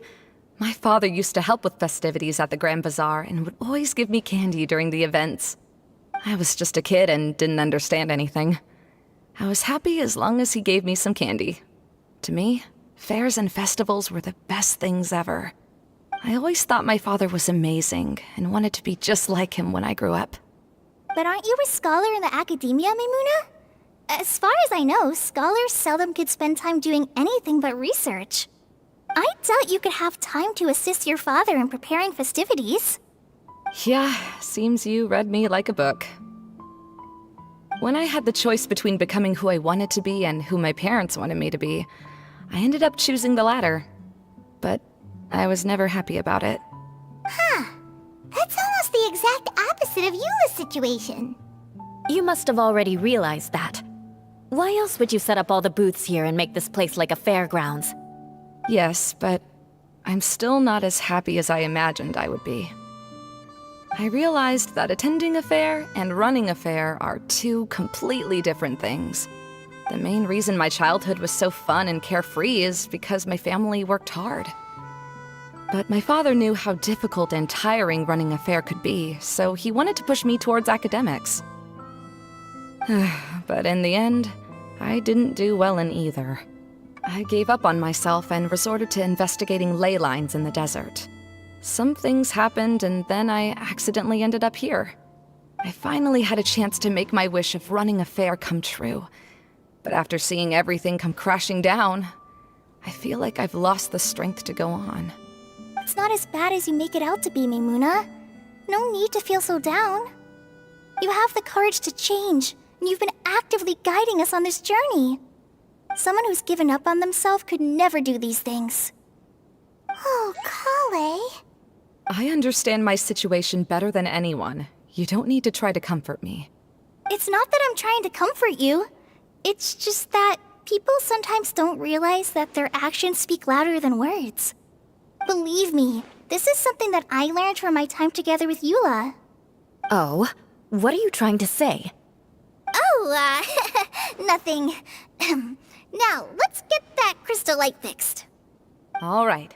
My father used to help with festivities at the Grand Bazaar and would always give me candy during the events. I was just a kid and didn't understand anything. I was happy as long as he gave me some candy. To me, fairs and festivals were the best things ever. I always thought my father was amazing and wanted to be just like him when I grew up. But aren't you a scholar in the academia, Maimuna? As far as I know, scholars seldom could spend time doing anything but research. I doubt you could have time to assist your father in preparing festivities. Yeah, seems you read me like a book. When I had the choice between becoming who I wanted to be and who my parents wanted me to be, I ended up choosing the latter. But I was never happy about it. That's almost the exact opposite of Eula's situation. You must have already realized that. Why else would you set up all the booths here and make this place like a fairgrounds? Yes, but I'm still not as happy as I imagined I would be. I realized that attending a fair and running a fair are two completely different things. The main reason my childhood was so fun and carefree is because my family worked hard. But my father knew how difficult and tiring running a fair could be, so he wanted to push me towards academics. But in the end, I didn't do well in either. I gave up on myself and resorted to investigating ley lines in the desert. Some things happened, and then I accidentally ended up here. I finally had a chance to make my wish of running a fair come true. But after seeing everything come crashing down, I feel like I've lost the strength to go on. It's not as bad as you make it out to be, Maimuna. No need to feel so down. You have the courage to change, and you've been actively guiding us on this journey. Someone who's given up on themselves could never do these things. Oh, Kale. I understand my situation better than anyone. You don't need to try to comfort me. It's not that I'm trying to comfort you. It's just that people sometimes don't realize that their actions speak louder than words. Believe me, this is something that I learned from my time together with Eula. Oh, what are you trying to say? Oh, nothing. Now, let's get that crystal light fixed. All right.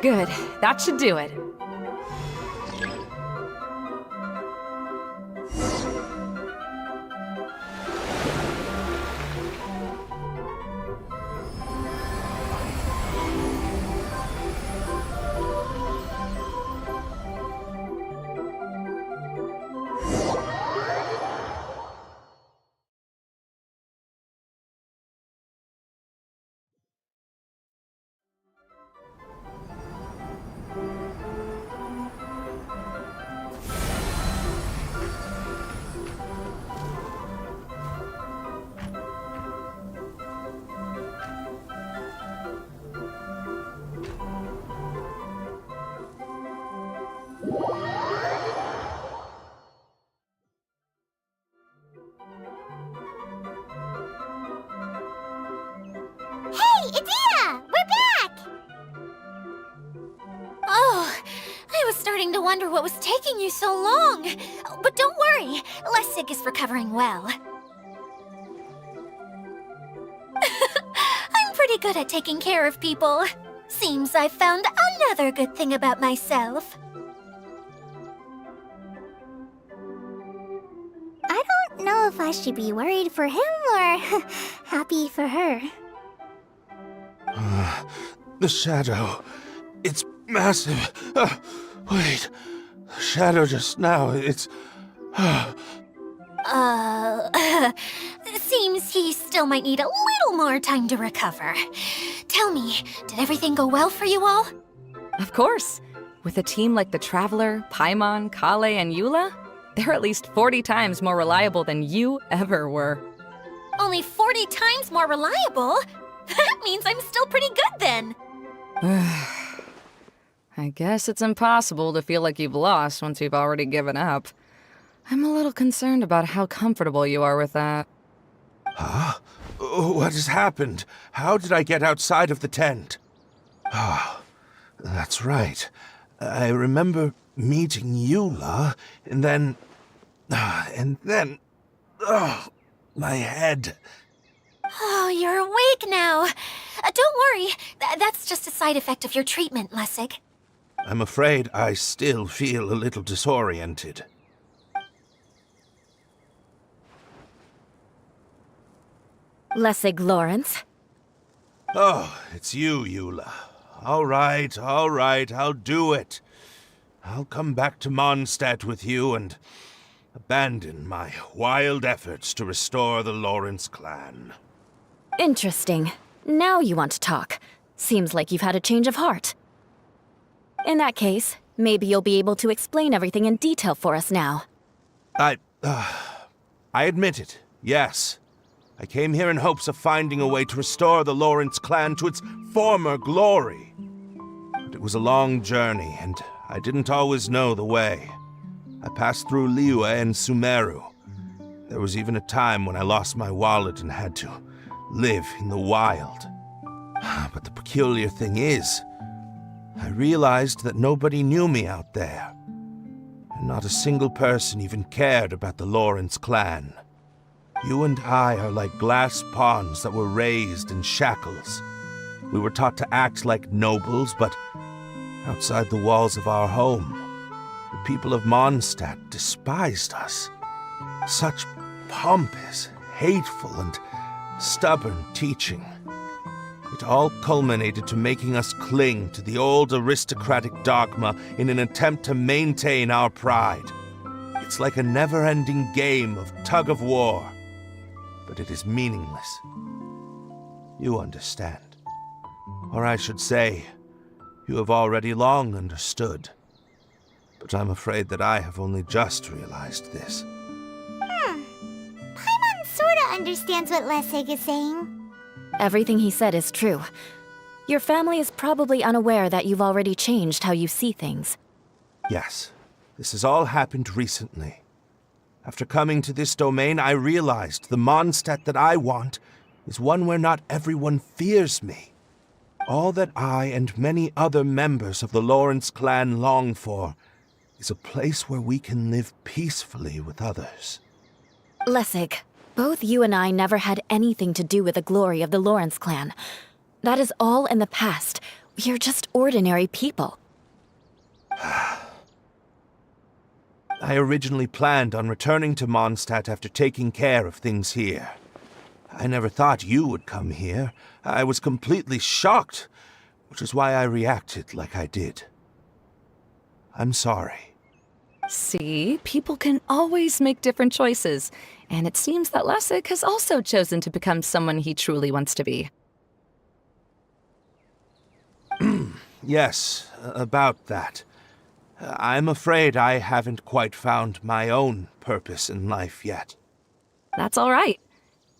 Good. That should do it. wonder what was taking you so long. But don't worry, Lessig is recovering well. I'm pretty good at taking care of people. Seems I've found another good thing about myself. I don't know if I should be worried for him or happy for her. The shadow. It's massive. Wait. The shadow just now, it's... Seems he still might need a little more time to recover. Tell me, did everything go well for you all? Of course. With a team like the Traveler, Paimon, Kale, and Eula, they're at least 40 times more reliable than you ever were. Only 40 times more reliable? That means I'm still pretty good then. I guess it's impossible to feel like you've lost once you've already given up. I'm a little concerned about how comfortable you are with that. Huh? What has happened? How did I get outside of the tent? Ah, that's right. I remember meeting Eula, and then... Oh, my head. Oh, you're awake now. Don't worry, that's just a side effect of your treatment, Lessig. I'm afraid I still feel a little disoriented. Lessig Lawrence. Oh, it's you, Eula. All right, I'll do it. I'll come back to Mondstadt with you and abandon my wild efforts to restore the Lawrence clan. Interesting. Now you want to talk. Seems like you've had a change of heart. In that case, maybe you'll be able to explain everything in detail for us now. I admit it, yes. I came here in hopes of finding a way to restore the Lawrence clan to its former glory. But it was a long journey, and I didn't always know the way. I passed through Liyue and Sumeru. There was even a time when I lost my wallet and had to live in the wild. But the peculiar thing is, I realized that nobody knew me out there. And not a single person even cared about the Lawrence clan. You and I are like glass pawns that were raised in shackles. We were taught to act like nobles, but outside the walls of our home, the people of Mondstadt despised us. Such pompous, hateful, and stubborn teaching. It all culminated to making us cling to the old aristocratic dogma in an attempt to maintain our pride. It's like a never-ending game of tug-of-war, but it is meaningless. You understand. Or I should say, you have already long understood. But I'm afraid that I have only just realized this. Paimon sorta understands what Lessig is saying. Everything he said is true. Your family is probably unaware that you've already changed how you see things. Yes, this has all happened recently. After coming to this domain, I realized the Mondstadt that I want is one where not everyone fears me. All that I and many other members of the Lawrence clan long for is a place where we can live peacefully with others. Lessig, both you and I never had anything to do with the glory of the Lawrence clan. That is all in the past. We are just ordinary people. I originally planned on returning to Mondstadt after taking care of things here. I never thought you would come here. I was completely shocked, which is why I reacted like I did. I'm sorry. See, people can always make different choices, and it seems that Lessig has also chosen to become someone he truly wants to be. Yes, about that. I'm afraid I haven't quite found my own purpose in life yet. That's all right.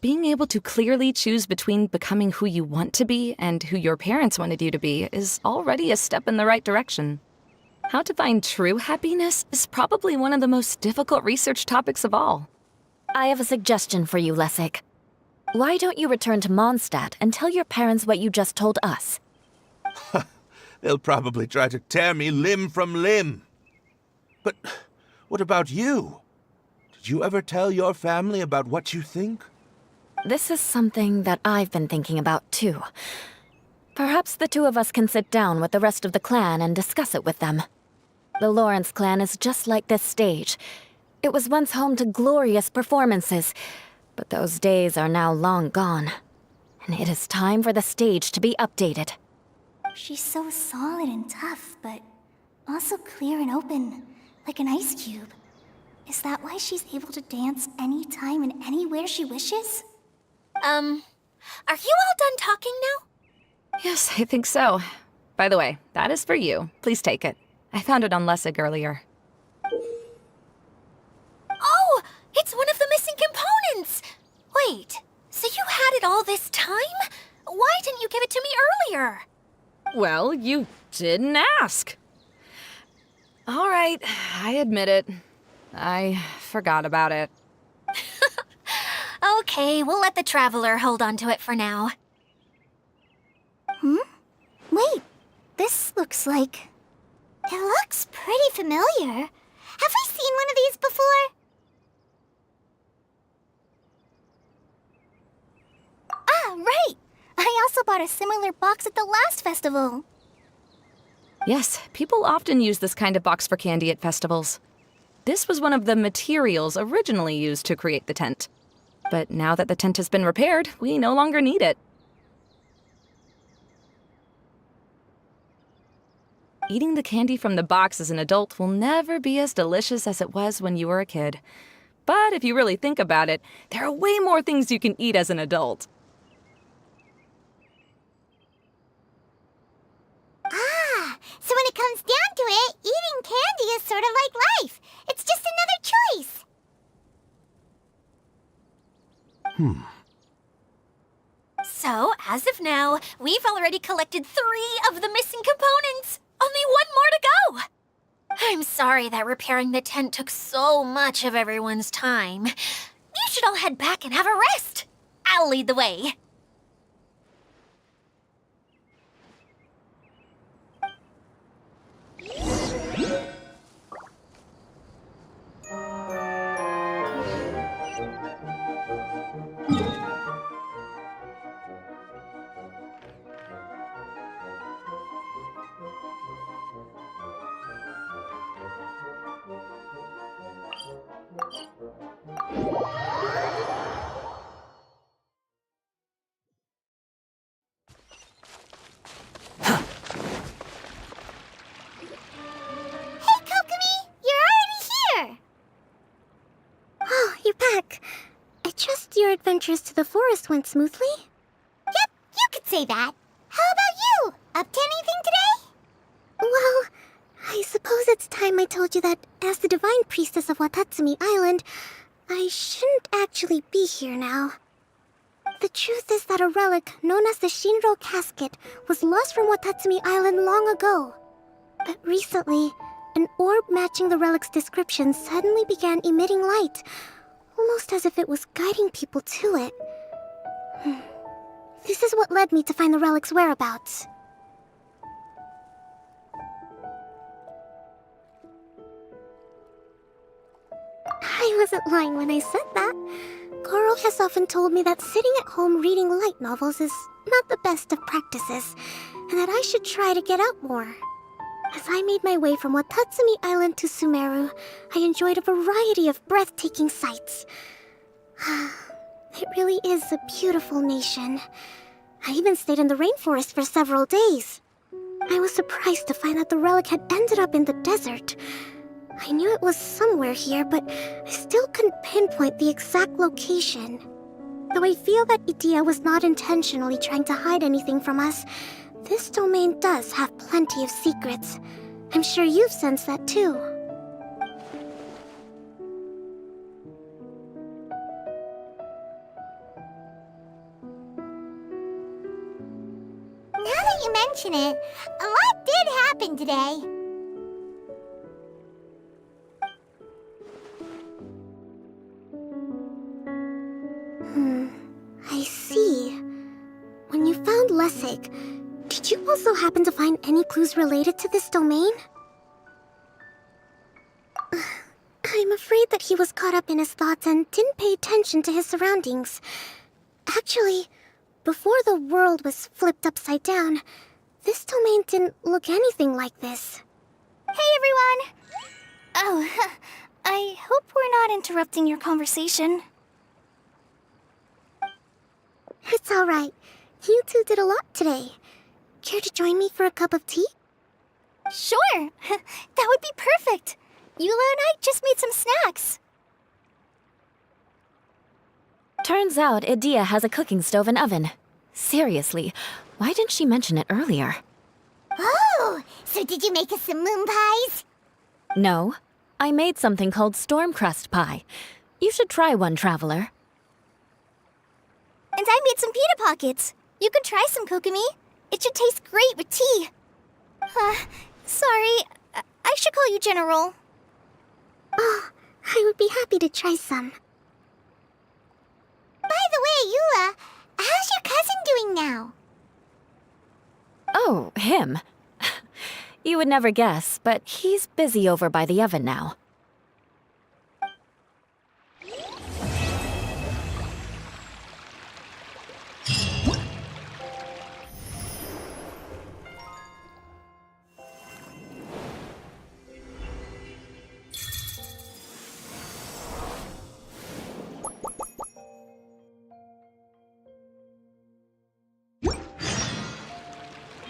Being able to clearly choose between becoming who you want to be and who your parents wanted you to be is already a step in the right direction. How to find true happiness is probably one of the most difficult research topics of all. I have a suggestion for you, Lessig. Why don't you return to Mondstadt and tell your parents what you just told us? They'll probably try to tear me limb from limb. But what about you? Did you ever tell your family about what you think? This is something that I've been thinking about too. Perhaps the two of us can sit down with the rest of the clan and discuss it with them. The Lawrence clan is just like this stage. It was once home to glorious performances, but those days are now long gone. And it is time for the stage to be updated. She's so solid and tough, but also clear and open, like an ice cube. Is that why she's able to dance anytime and anywhere she wishes? Are you all done talking now? Yes, I think so. By the way, that is for you. Please take it. I found it on Lessig earlier. Oh, it's one of the missing components! Wait, so you had it all this time? Why didn't you give it to me earlier? Well, you didn't ask. All right, I admit it. I forgot about it. Okay, we'll let the Traveler hold on to it for now. Wait, this looks like... It looks pretty familiar. Have we seen one of these before? Ah, right! I also bought a similar box at the last festival. Yes, people often use this kind of box for candy at festivals. This was one of the materials originally used to create the tent. But now that the tent has been repaired, we no longer need it. Eating the candy from the box as an adult will never be as delicious as it was when you were a kid. But if you really think about it, there are way more things you can eat as an adult. Ah, so when it comes down to it, eating candy is sort of like life. It's just another choice. So, as of now, we've already collected 3 of the missing components. Only 1 more to go. I'm sorry that repairing the tent took so much of everyone's time. You should all head back and have a rest. I'll lead the way. Hey, Kokomi! You're already here! Oh, you're back. I trust your adventures to the forest went smoothly? Yep, you could say that. How about you? Up to anything today? Well, I suppose it's time I told you that as the Divine Priestess of Watatsumi Island, I shouldn't actually be here now. The truth is that a relic known as the Shinro Casket was lost from Watatsumi Island long ago. But recently, an orb matching the relic's description suddenly began emitting light, almost as if it was guiding people to it. This is what led me to find the relic's whereabouts. I wasn't lying when I said that. Goro has often told me that sitting at home reading light novels is not the best of practices, and that I should try to get out more. As I made my way from Watatsumi Island to Sumeru, I enjoyed a variety of breathtaking sights. It really is a beautiful nation. I even stayed in the rainforest for several days. I was surprised to find that the relic had ended up in the desert. I knew it was somewhere here, but I still couldn't pinpoint the exact location. Though I feel that Itia was not intentionally trying to hide anything from us, this domain does have plenty of secrets. I'm sure you've sensed that too. Now that you mention it, a lot did happen today. I see. When you found Lessig, did you also happen to find any clues related to this domain? I'm afraid that he was caught up in his thoughts and didn't pay attention to his surroundings. Actually, before the world was flipped upside down, this domain didn't look anything like this. Hey, everyone! Oh, I hope we're not interrupting your conversation. It's alright. You two did a lot today. Care to join me for a cup of tea? Sure! That would be perfect! Eula and I just made some snacks. Turns out Idia has a cooking stove and oven. Seriously, why didn't she mention it earlier? Oh, so did you make us some moon pies? No, I made something called Stormcrust Pie. You should try one, Traveler. And I made some pita pockets. You could try some, Kokomi. It should taste great with tea. Sorry. I should call you General. Oh, I would be happy to try some. By the way, Eula, how's your cousin doing now? Oh, him. You would never guess, but he's busy over by the oven now.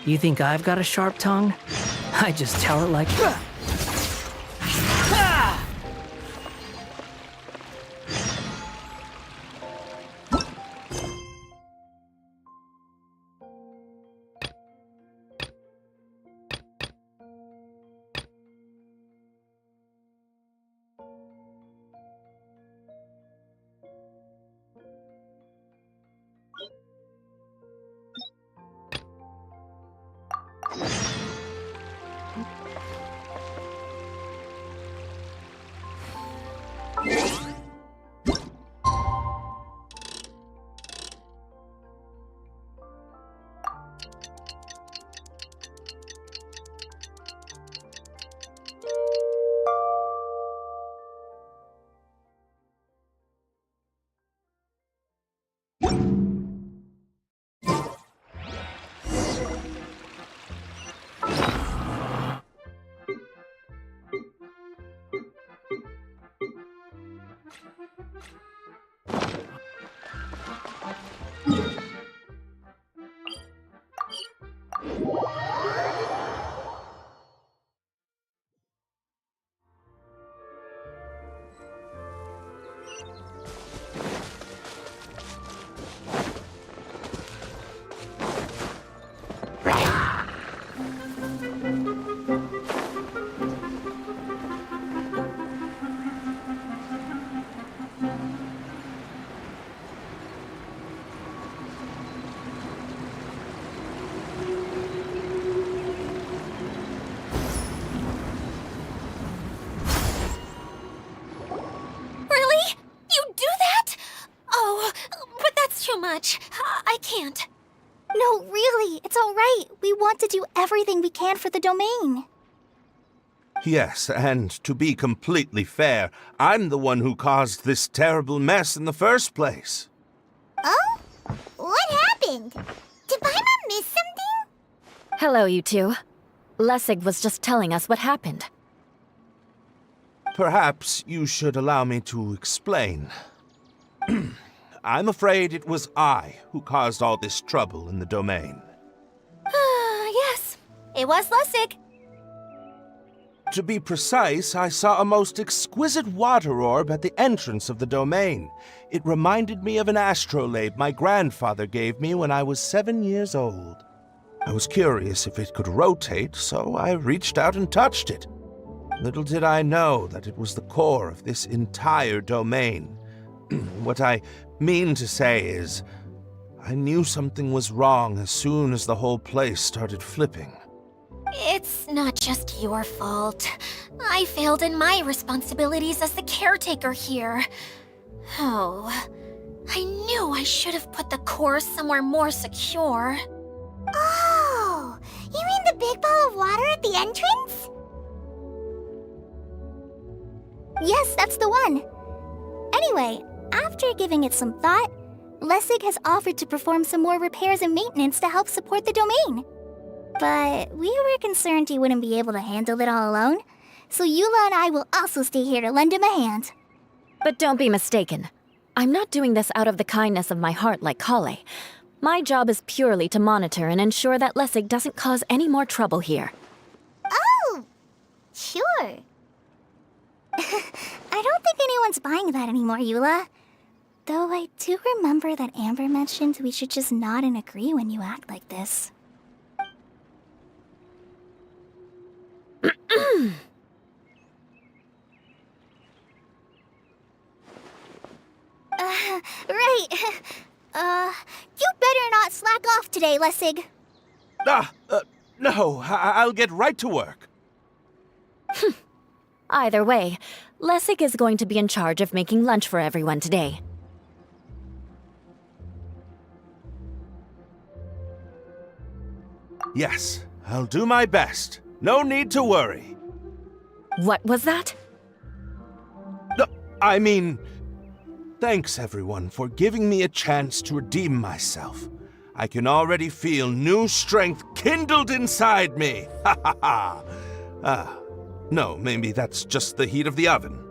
You think I've got a sharp tongue? I just tell it like... I can't. No, really, it's all right. We want to do everything we can for the domain. Yes, and to be completely fair, I'm the one who caused this terrible mess in the first place. Oh? What happened? Did Paimon miss something? Hello, you two. Lessig was just telling us what happened. Perhaps you should allow me to explain. I'm afraid it was I who caused all this trouble in the domain. Yes, it was Lessig. To be precise, I saw a most exquisite water orb at the entrance of the domain. It reminded me of an astrolabe my grandfather gave me when I was 7 years old. I was curious if it could rotate, so I reached out and touched it. Little did I know that it was the core of this entire domain. What I mean to say is, I knew something was wrong as soon as the whole place started flipping. It's not just your fault. I failed in my responsibilities as the caretaker here. Oh, I knew I should have put the core somewhere more secure. Oh, you mean the big ball of water at the entrance? Yes, that's the one. Anyway, after giving it some thought, Lessig has offered to perform some more repairs and maintenance to help support the domain. But we were concerned he wouldn't be able to handle it all alone, so Eula and I will also stay here to lend him a hand. But don't be mistaken. I'm not doing this out of the kindness of my heart like Kale. My job is purely to monitor and ensure that Lessig doesn't cause any more trouble here. Oh, sure. I don't think anyone's buying that anymore, Eula. Though I do remember that Amber mentioned we should just nod and agree when you act like this. Right. You better not slack off today, Lessig. No, I'll get right to work. Either way, Lessig is going to be in charge of making lunch for everyone today. Yes, I'll do my best. No need to worry. What was that? No, I mean, thanks everyone for giving me a chance to redeem myself. I can already feel new strength kindled inside me. Ha ha ha. No, maybe that's just the heat of the oven.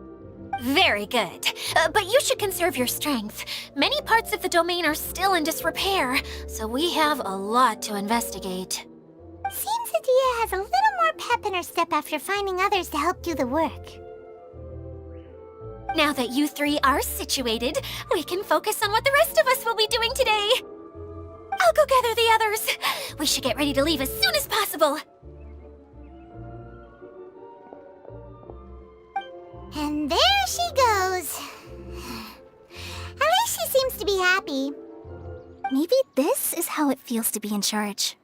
Very good. But you should conserve your strength. Many parts of the domain are still in disrepair, so we have a lot to investigate. Seems Adia has a little more pep in her step after finding others to help do the work. Now that you three are situated, we can focus on what the rest of us will be doing today. I'll go gather the others. We should get ready to leave as soon as possible. And there she goes. At least she seems to be happy. Maybe this is how it feels to be in charge.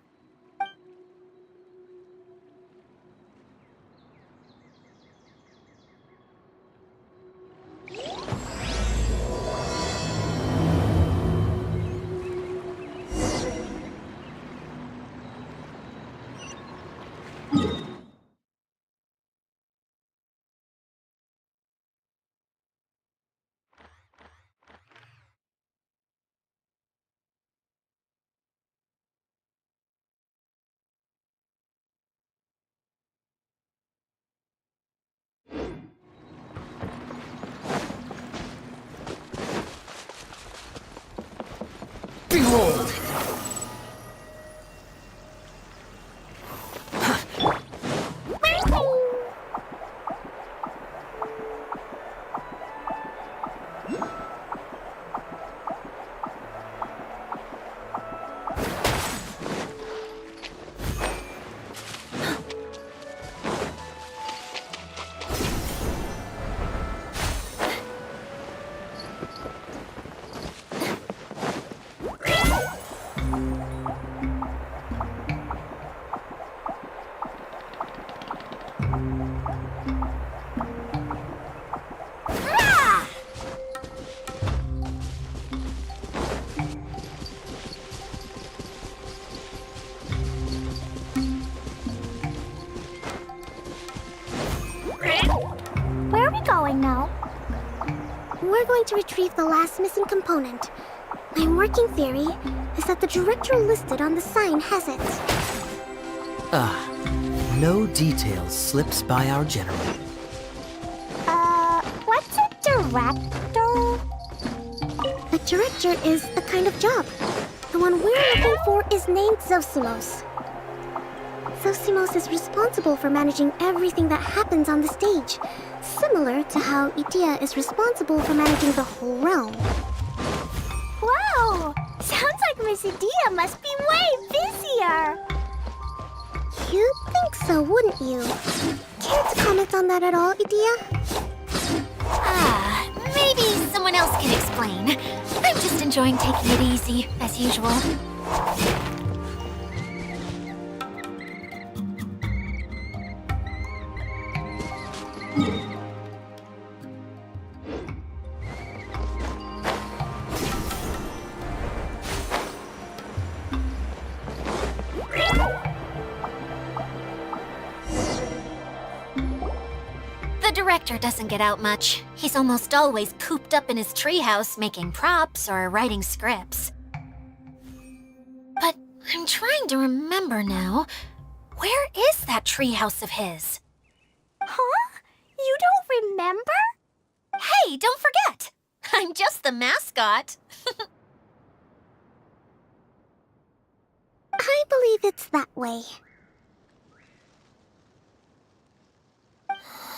Behold! Where are we going now? We're going to retrieve the last missing component. My working theory is that the director listed on the sign has it. No details slips by our general. What's a director? A director is a kind of job. The one we're looking for is named Zosimos. Zosimos is responsible for managing everything that happens on the stage, similar to how Idia is responsible for managing the whole realm. Whoa! Sounds like Miss Adia must be way busier. You'd think so, wouldn't you? Care to comment on that at all, Idia? Maybe someone else can explain. I'm just enjoying taking it easy, as usual. The The director doesn't get out much. He's almost always cooped up in his treehouse making props or writing scripts. But I'm trying to remember now. Where is that treehouse of his? Huh? You don't remember? Hey, don't forget! I'm just the mascot. I believe it's that way.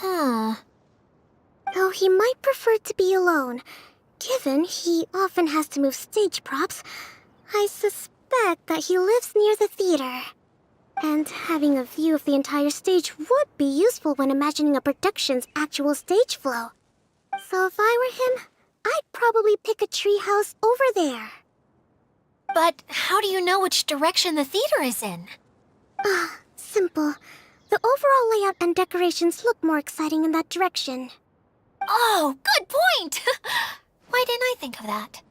Huh. Though he might prefer to be alone, given he often has to move stage props, I suspect that he lives near the theater. And having a view of the entire stage would be useful when imagining a production's actual stage flow. So if I were him, I'd probably pick a treehouse over there. But how do you know which direction the theater is in? Simple. The overall layout and decorations look more exciting in that direction. Oh, good point! Why didn't I think of that?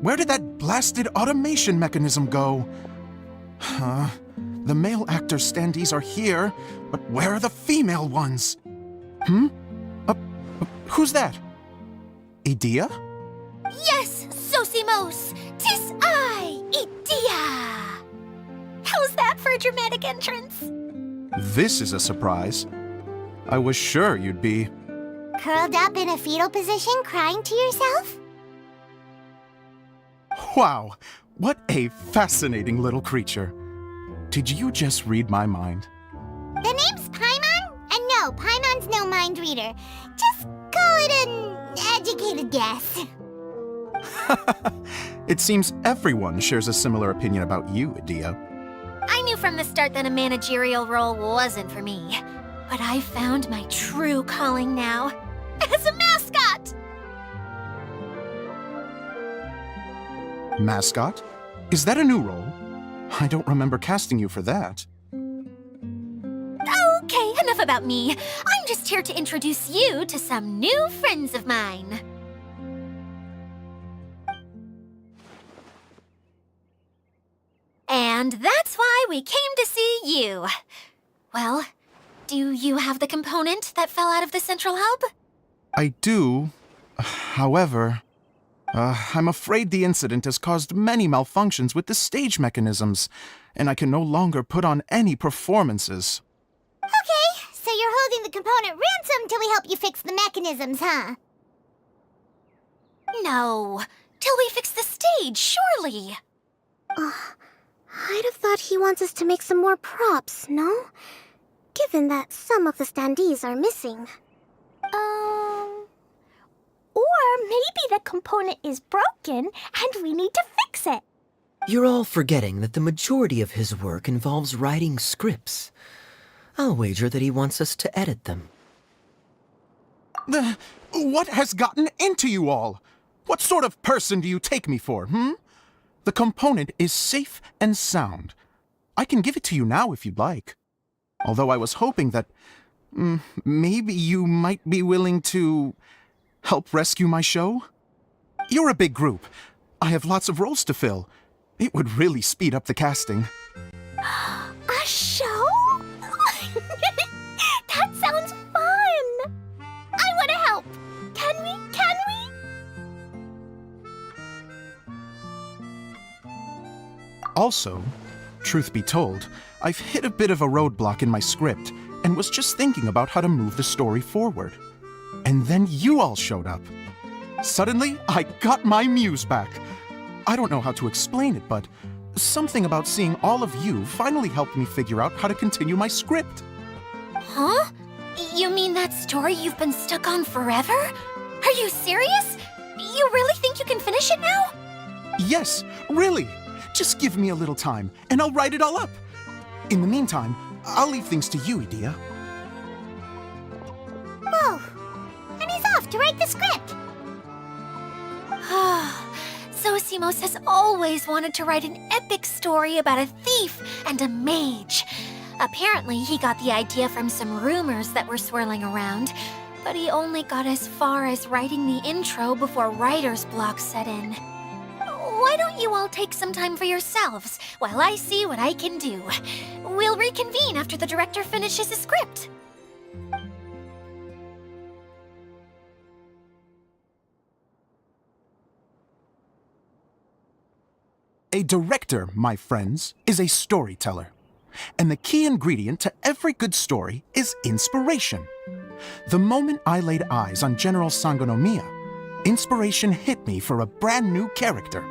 Where did that blasted automation mechanism go? The male actor standees are here, but where are the female ones? Who's that? Idea? Yes, Sosimos! 'Tis I, Idea! How's that for a dramatic entrance? This is a surprise. I was sure you'd be... Curled up in a fetal position, crying to yourself? Wow, what a fascinating little creature. Did you just read my mind? The name's Paimon? And no, Paimon's no mind reader. Just call it an educated guess. It seems everyone shares a similar opinion about you, Idea. I knew from the start that a managerial role wasn't for me. But I found my true calling now. As a mascot! Mascot? Is that a new role? I don't remember casting you for that. Okay, enough about me. I'm just here to introduce you to some new friends of mine. And that's why we came to see you. Well, do you have the component that fell out of the central hub? I do. However, I'm afraid the incident has caused many malfunctions with the stage mechanisms, and I can no longer put on any performances. Okay, so you're holding the component ransom till we help you fix the mechanisms, huh? No, till we fix the stage, surely. I'd have thought he wants us to make some more props, no? Given that some of the standees are missing. Or maybe the component is broken and we need to fix it. You're all forgetting that the majority of his work involves writing scripts. I'll wager that he wants us to edit them. What has gotten into you all? What sort of person do you take me for, The component is safe and sound. I can give it to you now if you'd like. Although I was hoping that maybe you might be willing to help rescue my show? You're a big group. I have lots of roles to fill. It would really speed up the casting. A show? That sounds fun! I want to help! Can we? Also, truth be told, I've hit a bit of a roadblock in my script and was just thinking about how to move the story forward. And then you all showed up. Suddenly, I got my muse back. I don't know how to explain it, but something about seeing all of you finally helped me figure out how to continue my script. Huh? You mean that story you've been stuck on forever? Are you serious? You really think you can finish it now? Yes, really. Just give me a little time, and I'll write it all up. In the meantime, I'll leave things to you, Edea. Whoa! And he's off to write the script. Zosimos has always wanted to write an epic story about a thief and a mage. Apparently, he got the idea from some rumors that were swirling around, but he only got as far as writing the intro before writer's block set in. Why don't you all take some time for yourselves while I see what I can do? We'll reconvene after the director finishes his script. A director, my friends, is a storyteller. And the key ingredient to every good story is inspiration. The moment I laid eyes on General Sangonomiya, inspiration hit me for a brand new character.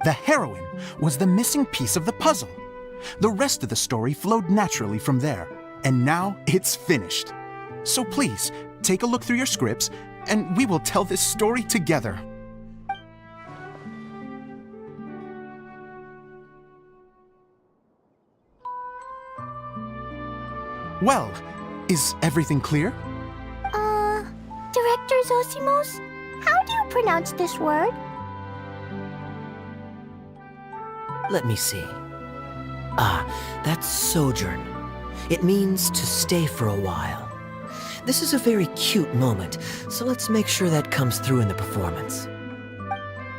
The heroine was the missing piece of the puzzle. The rest of the story flowed naturally from there, and now it's finished. So please, take a look through your scripts, and we will tell this story together. Well, is everything clear? Director Zosimos, how do you pronounce this word? Let me see. Ah, that's sojourn. It means to stay for a while. This is a very cute moment, so let's make sure that comes through in the performance.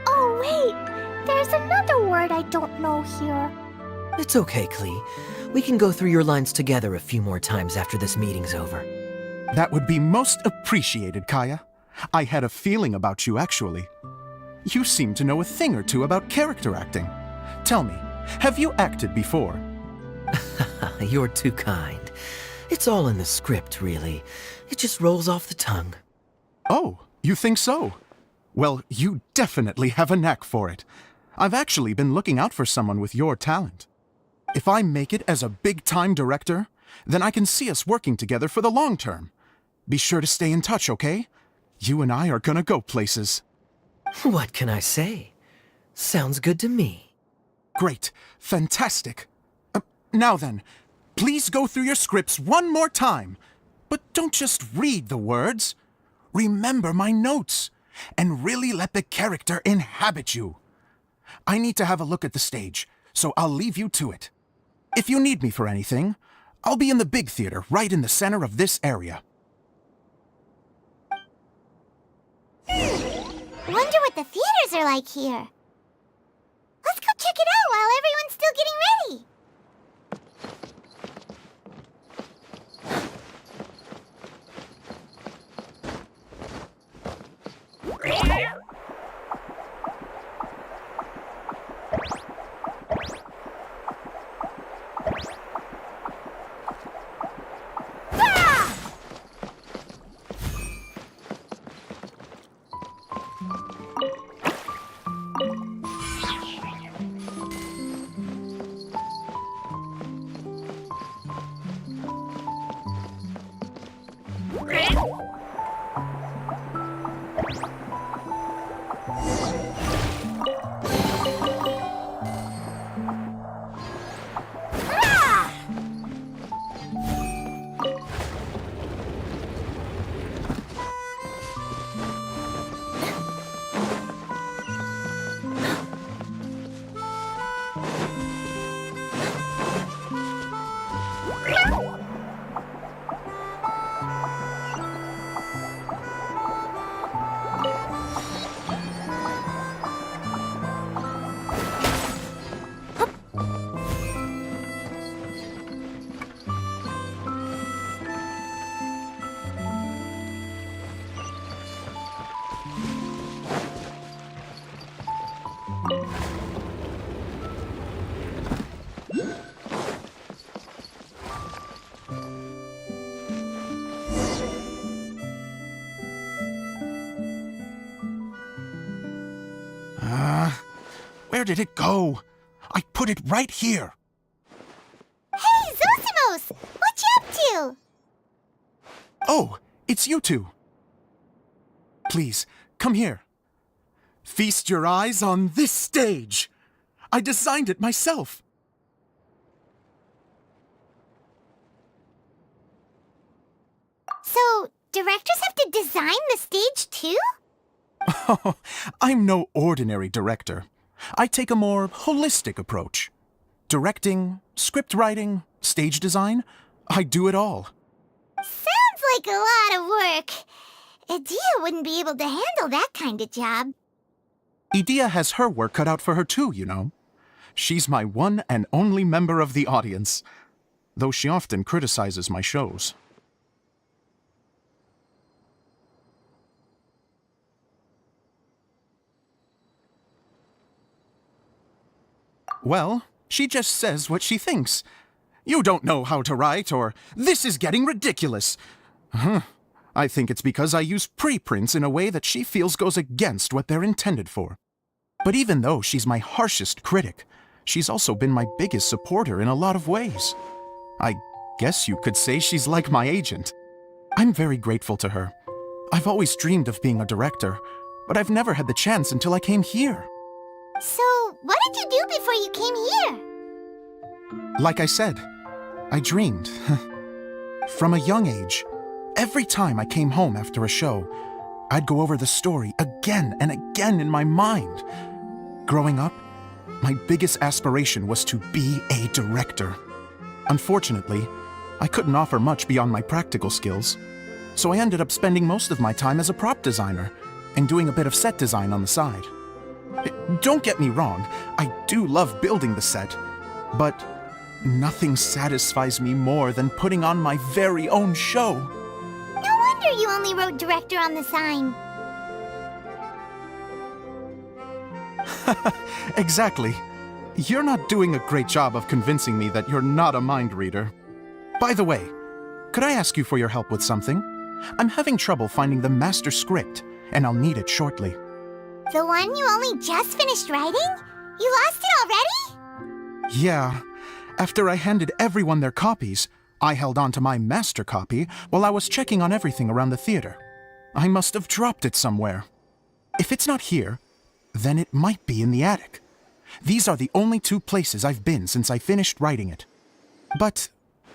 Oh, wait. There's another word I don't know here. It's okay, Klee. We can go through your lines together a few more times after this meeting's over. That would be most appreciated, Kaya. I had a feeling about you, actually. You seem to know a thing or two about character acting. Tell me, have you acted before? You're too kind. It's all in the script, really. It just rolls off the tongue. Oh, you think so? Well, you definitely have a knack for it. I've actually been looking out for someone with your talent. If I make it as a big-time director, then I can see us working together for the long term. Be sure to stay in touch, okay? You and I are gonna go places. What can I say? Sounds good to me. Great. Fantastic. Now then, please go through your scripts one more time. But don't just read the words. Remember my notes, and really let the character inhabit you. I need to have a look at the stage, so I'll leave you to it. If you need me for anything, I'll be in the big theater right in the center of this area. Wonder what the theaters are like here. Let's go check it out while everyone's still getting ready. Where did it go? I put it right here. Hey, Zosimos! What you up to? Oh, it's you two. Please, come here. Feast your eyes on this stage. I designed it myself. So, directors have to design the stage too? Oh, I'm no ordinary director. I take a more holistic approach. Directing, script writing, stage design, I do it all. Sounds like a lot of work. Adia wouldn't be able to handle that kind of job. Edea has her work cut out for her too, you know. She's my one and only member of the audience, though she often criticizes my shows. Well, she just says what she thinks. You don't know how to write, or this is getting ridiculous. I think it's because I use preprints in a way that she feels goes against what they're intended for. But even though she's my harshest critic, she's also been my biggest supporter in a lot of ways. I guess you could say she's like my agent. I'm very grateful to her. I've always dreamed of being a director, but I've never had the chance until I came here. So, what did you do before you came here? Like I said, I dreamed. From a young age, every time I came home after a show, I'd go over the story again and again in my mind. Growing up, my biggest aspiration was to be a director. Unfortunately, I couldn't offer much beyond my practical skills, so I ended up spending most of my time as a prop designer and doing a bit of set design on the side. Don't get me wrong, I do love building the set, but nothing satisfies me more than putting on my very own show. No wonder you only wrote director on the sign. Exactly. You're not doing a great job of convincing me that you're not a mind reader. By the way, could I ask you for your help with something? I'm having trouble finding the master script, and I'll need it shortly. The one you only just finished writing? You lost it already? Yeah. After I handed everyone their copies, I held on to my master copy while I was checking on everything around the theater. I must have dropped it somewhere. If it's not here, then it might be in the attic. These are the only two places I've been since I finished writing it. But,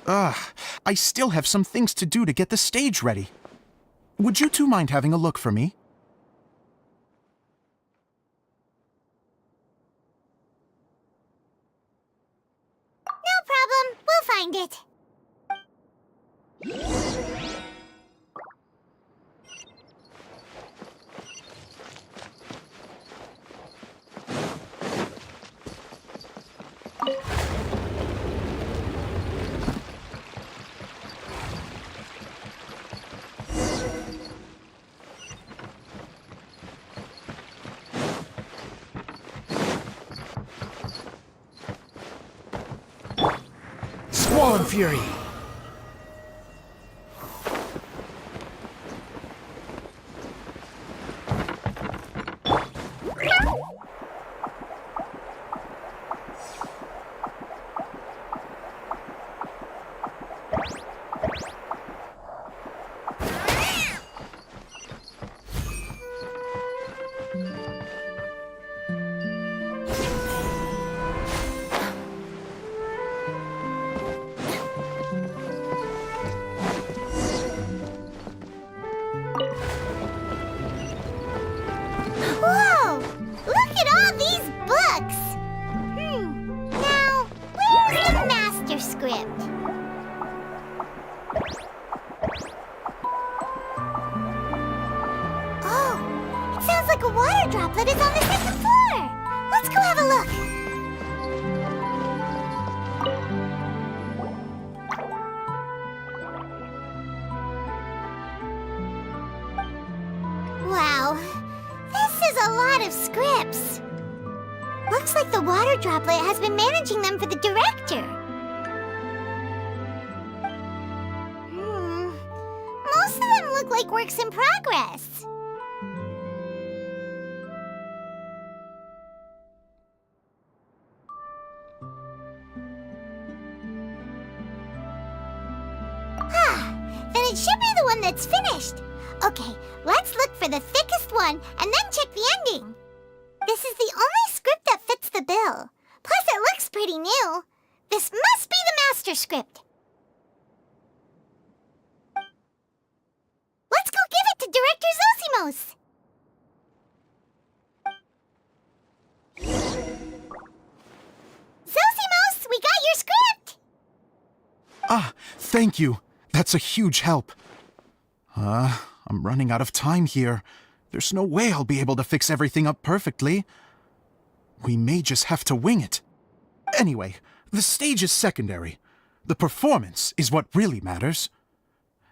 I still have some things to do to get the stage ready. Would you two mind having a look for me? No problem. We'll find it. Squall and Fury! Whoa! Look at all these books! Now, where's the master script? Oh, it sounds like a water droplet is on the second floor! Let's go have a look! Wow, this is a lot of scripts. Looks like the water droplet has been managing them for the director. Most of them look like works in progress. finished! Okay, let's look for the thickest one and then check the ending. This is the only script that fits the bill. Plus, it looks pretty new. This must be the master script. Let's go give it to Director Zosimos. Zosimos, we got your script! Ah, thank you. That's a huge help. I'm running out of time here. There's no way I'll be able to fix everything up perfectly. We may just have to wing it. Anyway, the stage is secondary. The performance is what really matters.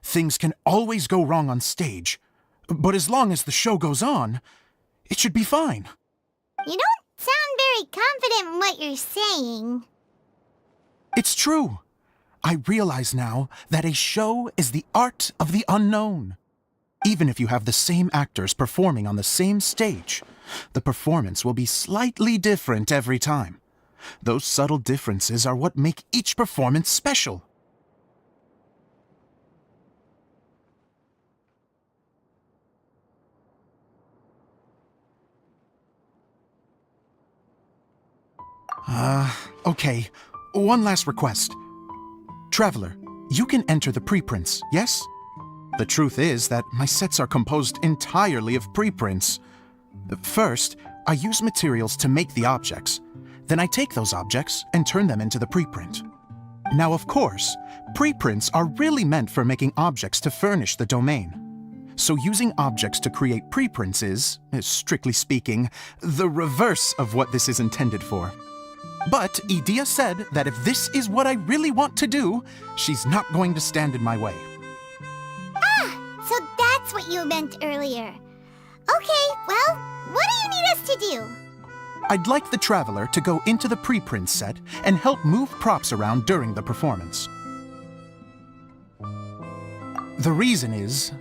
Things can always go wrong on stage, but as long as the show goes on, it should be fine. You don't sound very confident in what you're saying. It's true. I realize now that a show is the art of the unknown. Even if you have the same actors performing on the same stage, the performance will be slightly different every time. Those subtle differences are what make each performance special. Okay. One last request. Traveler, you can enter the preprints, yes? The truth is that my sets are composed entirely of preprints. First, I use materials to make the objects. Then I take those objects and turn them into the preprint. Now, of course, preprints are really meant for making objects to furnish the domain. So using objects to create preprints is, strictly speaking, the reverse of what this is intended for. But Edea said that if this is what I really want to do, she's not going to stand in my way. Ah, so that's what you meant earlier. Okay, well, what do you need us to do? I'd like the Traveler to go into the preprint set and help move props around during the performance. The reason is,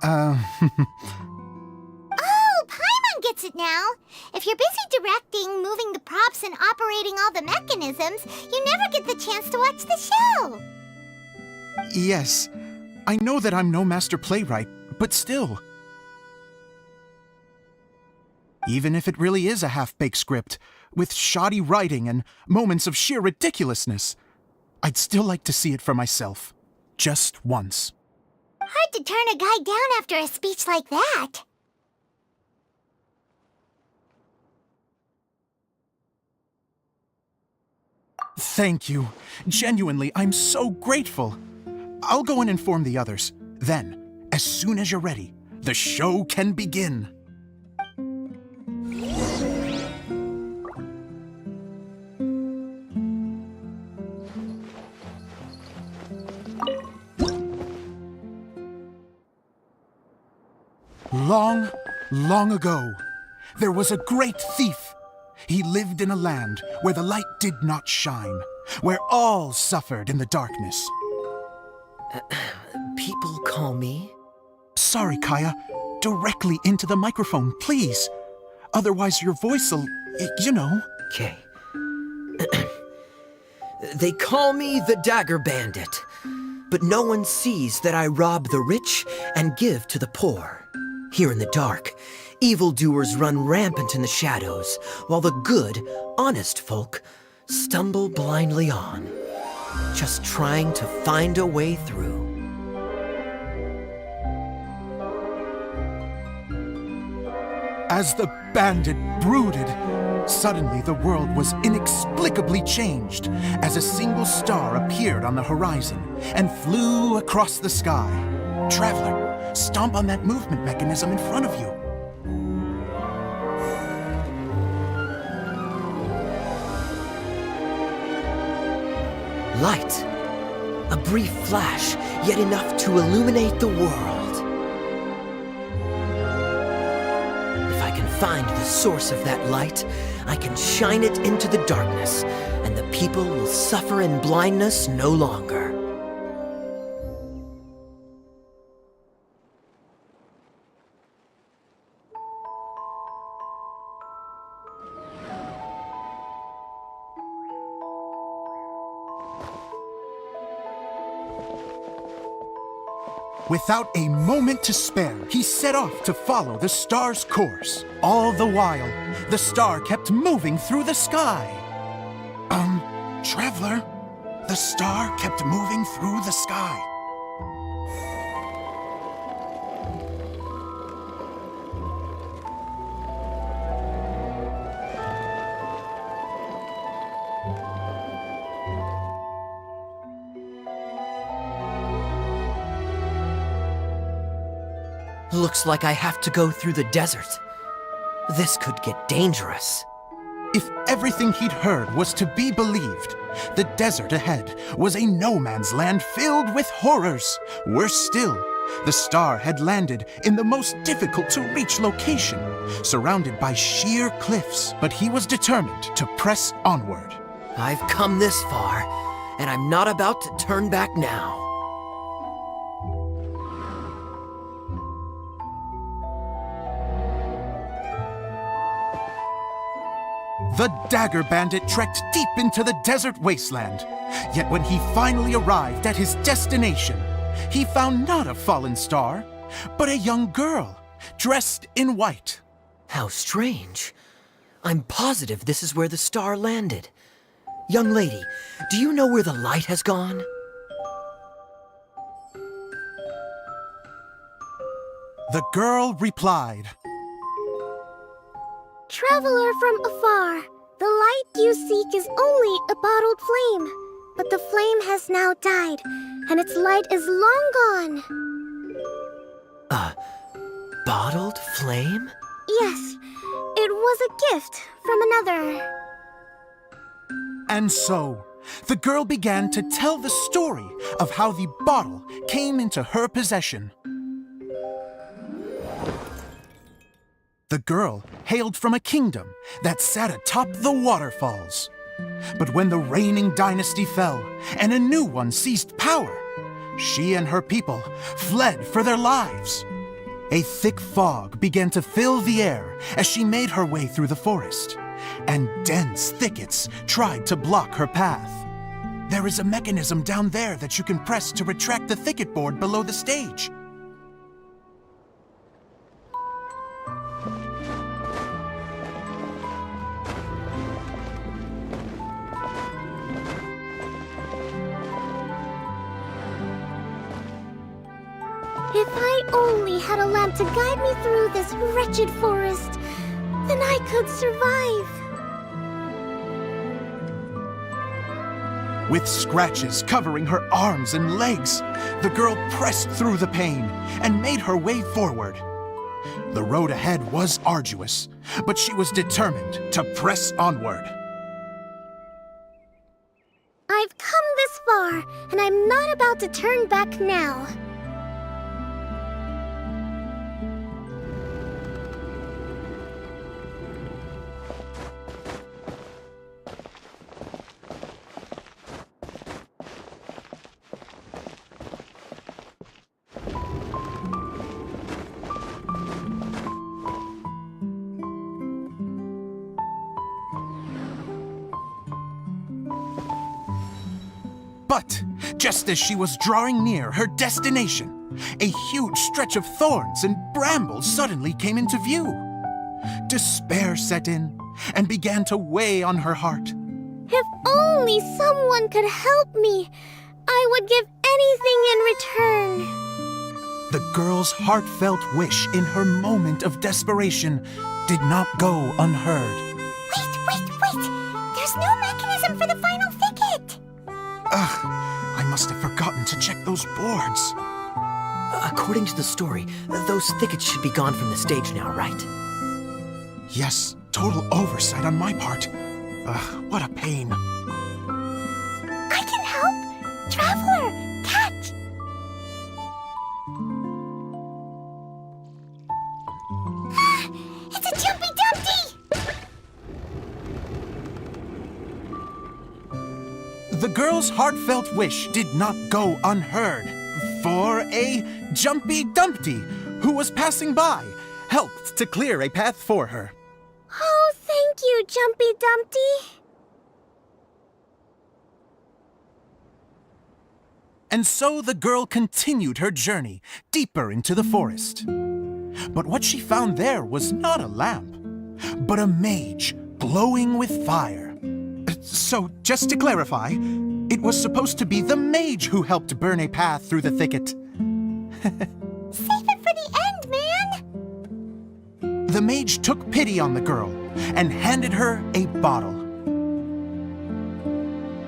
Oh, Paimon gets it now. If you're busy directing, moving the props, and operating all the mechanisms, you never get the chance to watch the show. Yes, I know that I'm no master playwright, but still. Even if it really is a half-baked script, with shoddy writing and moments of sheer ridiculousness, I'd still like to see it for myself. Just once. Hard to turn a guy down after a speech like that. Thank you. Genuinely, I'm so grateful. I'll go and inform the others. Then, as soon as you're ready, the show can begin. Long, long ago, there was a great thief. He lived in a land where the light did not shine, where all suffered in the darkness. People call me? Sorry, Kaya. Directly into the microphone, please. Otherwise your voice'll, you know. Okay. They call me the Dagger Bandit, but no one sees that I rob the rich and give to the poor. Here in the dark, evildoers run rampant in the shadows, while the good, honest folk stumble blindly on, just trying to find a way through. As the bandit brooded, suddenly the world was inexplicably changed as a single star appeared on the horizon and flew across the sky. Traveler, stomp on that movement mechanism in front of you. Light. A brief flash, yet enough to illuminate the world. If I can find the source of that light, I can shine it into the darkness, and the people will suffer in blindness no longer. Without a moment to spare, he set off to follow the star's course. All the while, the star kept moving through the sky. Traveler, the star kept moving through the sky. Looks like I have to go through the desert. This could get dangerous. If everything he'd heard was to be believed, the desert ahead was a no-man's land filled with horrors. Worse still, the star had landed in the most difficult-to-reach location, surrounded by sheer cliffs, but he was determined to press onward. I've come this far, and I'm not about to turn back now. The Dagger Bandit trekked deep into the desert wasteland. Yet when he finally arrived at his destination, he found not a fallen star, but a young girl, dressed in white. How strange. I'm positive this is where the star landed. Young lady, do you know where the light has gone? The girl replied, Traveler from afar, the light you seek is only a bottled flame. But the flame has now died, and its light is long gone. A bottled flame? Yes, it was a gift from another. And so, the girl began to tell the story of how the bottle came into her possession. The girl hailed from a kingdom that sat atop the waterfalls. But when the reigning dynasty fell and a new one seized power, she and her people fled for their lives. A thick fog began to fill the air as she made her way through the forest, and dense thickets tried to block her path. There is a mechanism down there that you can press to retract the thicket board below the stage. If I only had a lamp to guide me through this wretched forest, then I could survive. With scratches covering her arms and legs, the girl pressed through the pain and made her way forward. The road ahead was arduous, but she was determined to press onward. I've come this far, and I'm not about to turn back now. But just as she was drawing near her destination, a huge stretch of thorns and brambles suddenly came into view. Despair set in and began to weigh on her heart. If only someone could help me, I would give anything in return. The girl's heartfelt wish in her moment of desperation did not go unheard. Wait! There's no mechanism for the final thicket! Ugh, I must have forgotten to check those boards. According to the story, those thickets should be gone from the stage now, right? Yes, total oversight on my part. Ugh, what a pain. I can help! Traveler, catch! It's a Jumpy Dumpty! The girl's heartfelt wish did not go unheard, for a Jumpy Dumpty, who was passing by, helped to clear a path for her. Oh, thank you, Jumpy Dumpty. And so the girl continued her journey deeper into the forest. But what she found there was not a lamp, but a mage glowing with fire. So, just to clarify, it was supposed to be the mage who helped burn a path through the thicket. Save it for the end, man! The mage took pity on the girl and handed her a bottle.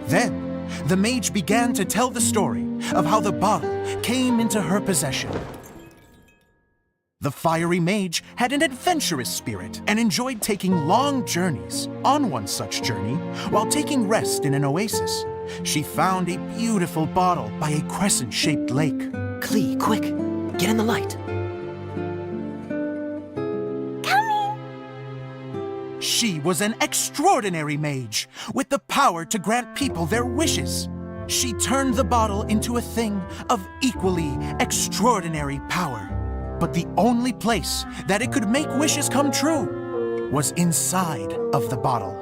Then, the mage began to tell the story of how the bottle came into her possession. The fiery mage had an adventurous spirit and enjoyed taking long journeys. On one such journey, while taking rest in an oasis, she found a beautiful bottle by a crescent-shaped lake. Klee, quick, get in the light. She was an extraordinary mage, with the power to grant people their wishes. She turned the bottle into a thing of equally extraordinary power. But the only place that it could make wishes come true was inside of the bottle.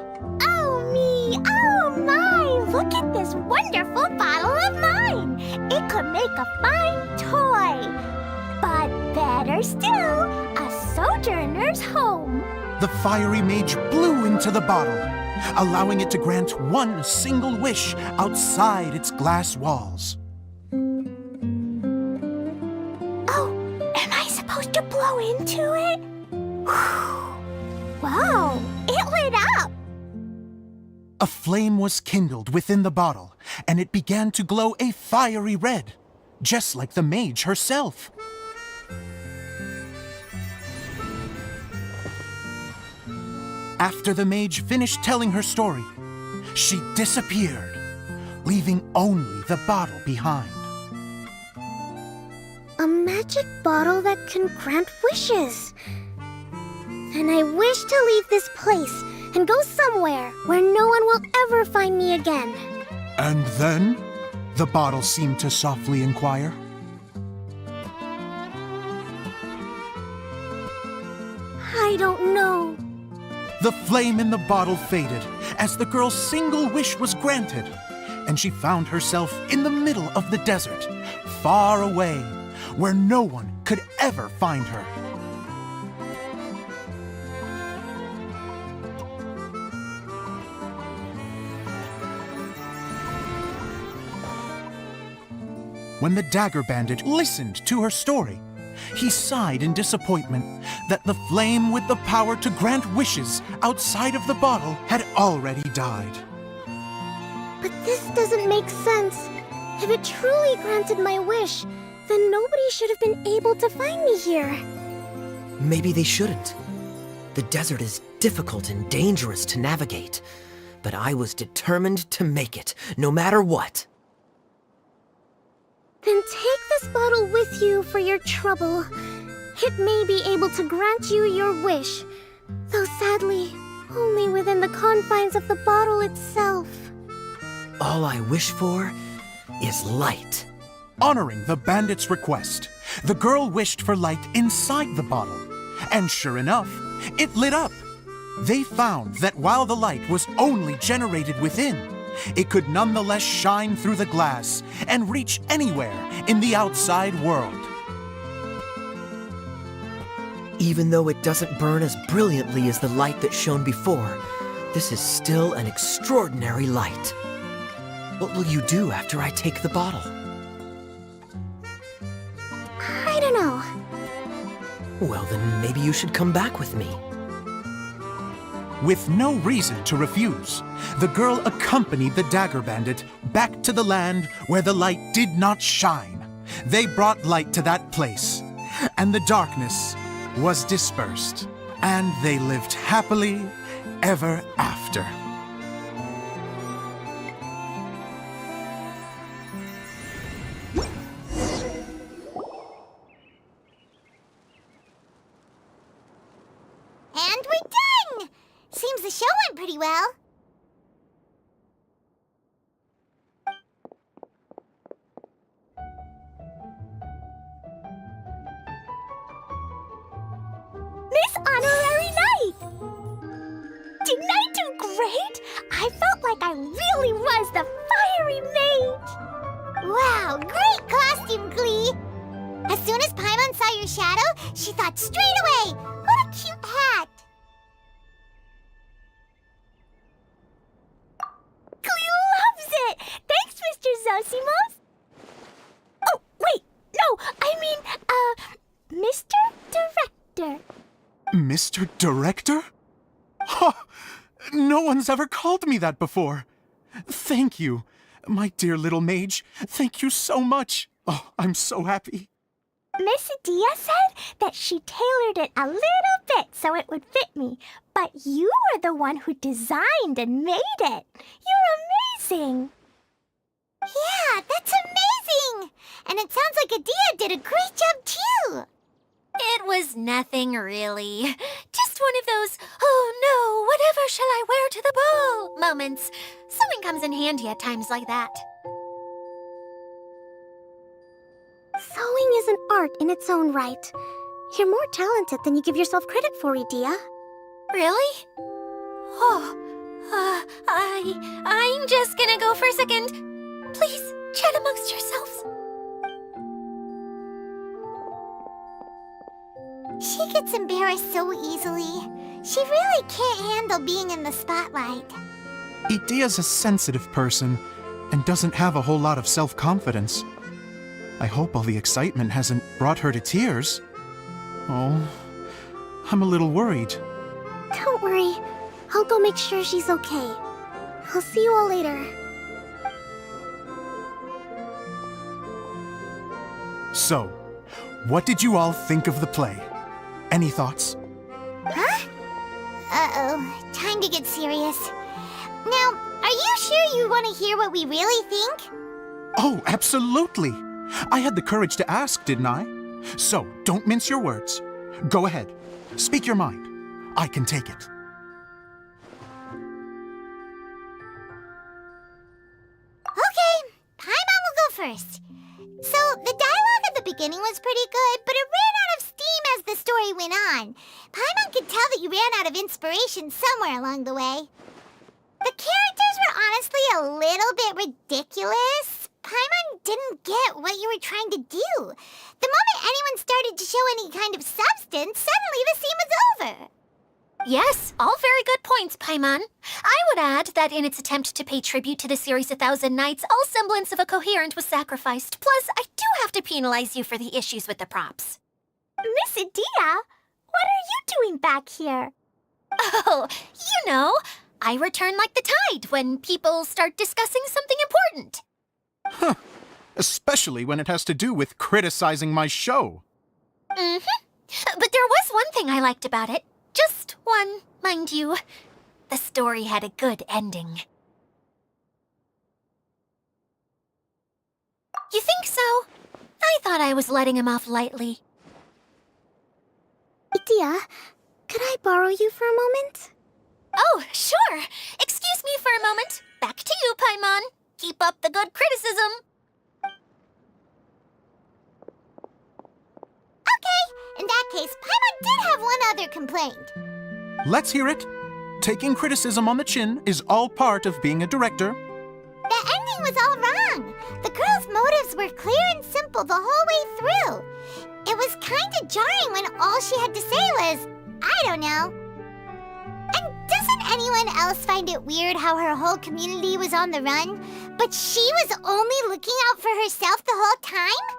Oh me, oh my! Look at this wonderful bottle of mine! It could make a fine toy! But better still, a sojourner's home! The fiery mage blew into the bottle, allowing it to grant one single wish outside its glass walls. Oh, am I supposed to blow into it? Whoa, it lit up! A flame was kindled within the bottle, and it began to glow a fiery red, just like the mage herself. After the mage finished telling her story, she disappeared, leaving only the bottle behind. A magic bottle that can grant wishes. And I wish to leave this place and go somewhere where no one will ever find me again. And then, the bottle seemed to softly inquire. I don't know. The flame in the bottle faded as the girl's single wish was granted, and she found herself in the middle of the desert, far away, where no one could ever find her. When the Dagger Bandit listened to her story, he sighed in disappointment that the flame with the power to grant wishes outside of the bottle had already died. But this doesn't make sense. If it truly granted my wish, then nobody should have been able to find me here. Maybe they shouldn't. The desert is difficult and dangerous to navigate, but I was determined to make it, no matter what. Then take this bottle with you for your trouble. It may be able to grant you your wish, though sadly, only within the confines of the bottle itself. All I wish for is light. Honoring the bandit's request, the girl wished for light inside the bottle, and sure enough, it lit up. They found that while the light was only generated within, it could nonetheless shine through the glass and reach anywhere in the outside world. Even though it doesn't burn as brilliantly as the light that shone before, this is still an extraordinary light. What will you do after I take the bottle? I don't know. Well, then maybe you should come back with me. With no reason to refuse, the girl accompanied the Dagger Bandit back to the land where the light did not shine. They brought light to that place, and the darkness was dispersed, and they lived happily ever after. And we're done! Seems the show went pretty well. Miss Honorary Knight! Didn't I do great? I felt like I really was the fiery mage. Wow, great! your shadow, she thought straight away, what a cute hat. Cleo loves it! Thanks, Mr. Zosimos! Oh, wait, no, I mean, Mr. Director. Mr. Director? Ha! No one's ever called me that before. Thank you. My dear little mage, thank you so much. Oh, I'm so happy. Miss Adia said that she tailored it a little bit so it would fit me, but you were the one who designed and made it. You're amazing. Yeah, that's amazing! And it sounds like Adia did a great job too. It was nothing really. Just one of those, oh no, whatever shall I wear to the ball moments. Sewing comes in handy at times like that. Sewing is an art in its own right. You're more talented than you give yourself credit for, Idia. Really? Oh, I'm just gonna go for a second. Please, chat amongst yourselves. She gets embarrassed so easily. She really can't handle being in the spotlight. Idia's a sensitive person and doesn't have a whole lot of self-confidence. I hope all the excitement hasn't brought her to tears. Oh, I'm a little worried. Don't worry. I'll go make sure she's okay. I'll see you all later. So, what did you all think of the play? Any thoughts? Huh? Uh-oh, time to get serious. Now, are you sure you want to hear what we really think? Oh, absolutely! I had the courage to ask, didn't I? So, don't mince your words. Go ahead. Speak your mind. I can take it. Okay, Paimon will go first. So, the dialogue at the beginning was pretty good, but it ran out of steam as the story went on. Paimon could tell that you ran out of inspiration somewhere along the way. The characters were honestly a little bit ridiculous. Paimon didn't get what you were trying to do. The moment anyone started to show any kind of substance, suddenly the scene was over. Yes, all very good points, Paimon. I would add that in its attempt to pay tribute to the series 1,000 Nights, all semblance of a coherent was sacrificed. Plus, I do have to penalize you for the issues with the props. Miss Adia, what are you doing back here? Oh, you know, I return like the tide when people start discussing something important. Huh. Especially when it has to do with criticizing my show. Mm-hmm. But there was one thing I liked about it. Just one, mind you. The story had a good ending. You think so? I thought I was letting him off lightly. Idia, could I borrow you for a moment? Oh, sure. Excuse me for a moment. Back to you, Paimon. Keep up the good criticism. Okay, in that case, Paimon did have one other complaint. Let's hear it. Taking criticism on the chin is all part of being a director. The ending was all wrong. The girl's motives were clear and simple the whole way through. It was kind of jarring when all she had to say was, I don't know. And doesn't anyone else find it weird how her whole community was on the run, but she was only looking out for herself the whole time?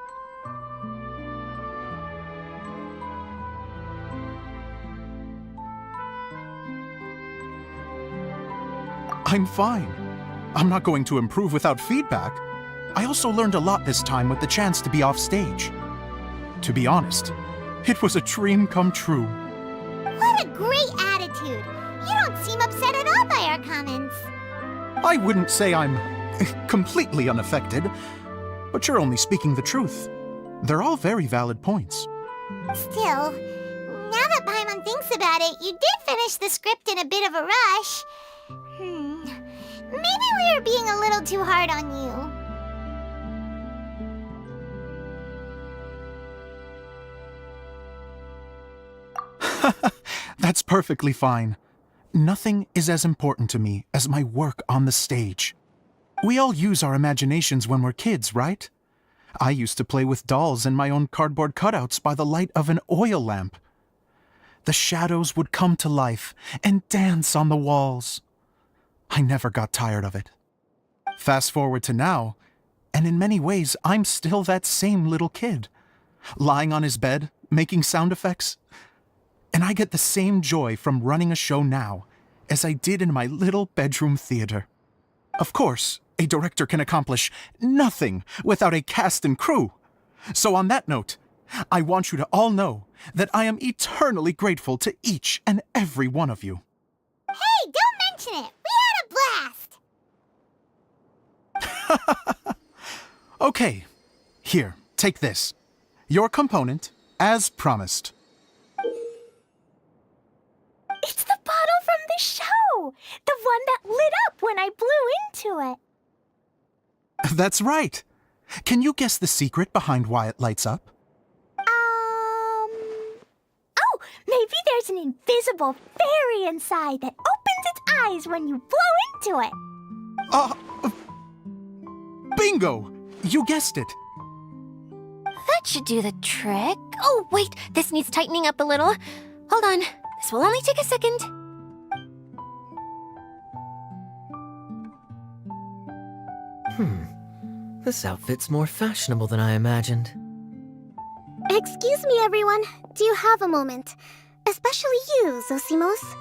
I'm fine. I'm not going to improve without feedback. I also learned a lot this time with the chance to be off stage. To be honest, it was a dream come true. What a great attitude! You don't seem upset at all by our comments. I wouldn't say I'm completely unaffected, but you're only speaking the truth. They're all very valid points. Still, now that Paimon thinks about it, you did finish the script in a bit of a rush. Maybe we were being a little too hard on you. That's perfectly fine. Nothing is as important to me as my work on the stage. We all use our imaginations when we're kids, right? I used to play with dolls and my own cardboard cutouts by the light of an oil lamp. The shadows would come to life and dance on the walls. I never got tired of it. Fast forward to now, and in many ways, I'm still that same little kid, lying on his bed, making sound effects. And I get the same joy from running a show now as I did in my little bedroom theater. Of course, a director can accomplish nothing without a cast and crew. So on that note, I want you to all know that I am eternally grateful to each and every one of you. Hey, don't mention it! We had a blast! Okay, here, take this. Your component, as promised. It's the bottle from the show! The one that lit up when I blew into it. That's right. Can you guess the secret behind why it lights up? Oh, maybe there's an invisible fairy inside that opens its eyes when you blow into it. Bingo! You guessed it. That should do the trick. Oh, wait, this needs tightening up a little. Hold on, this will only take a second. This outfit's more fashionable than I imagined. Excuse me, everyone. Do you have a moment? Especially you, Zosimos.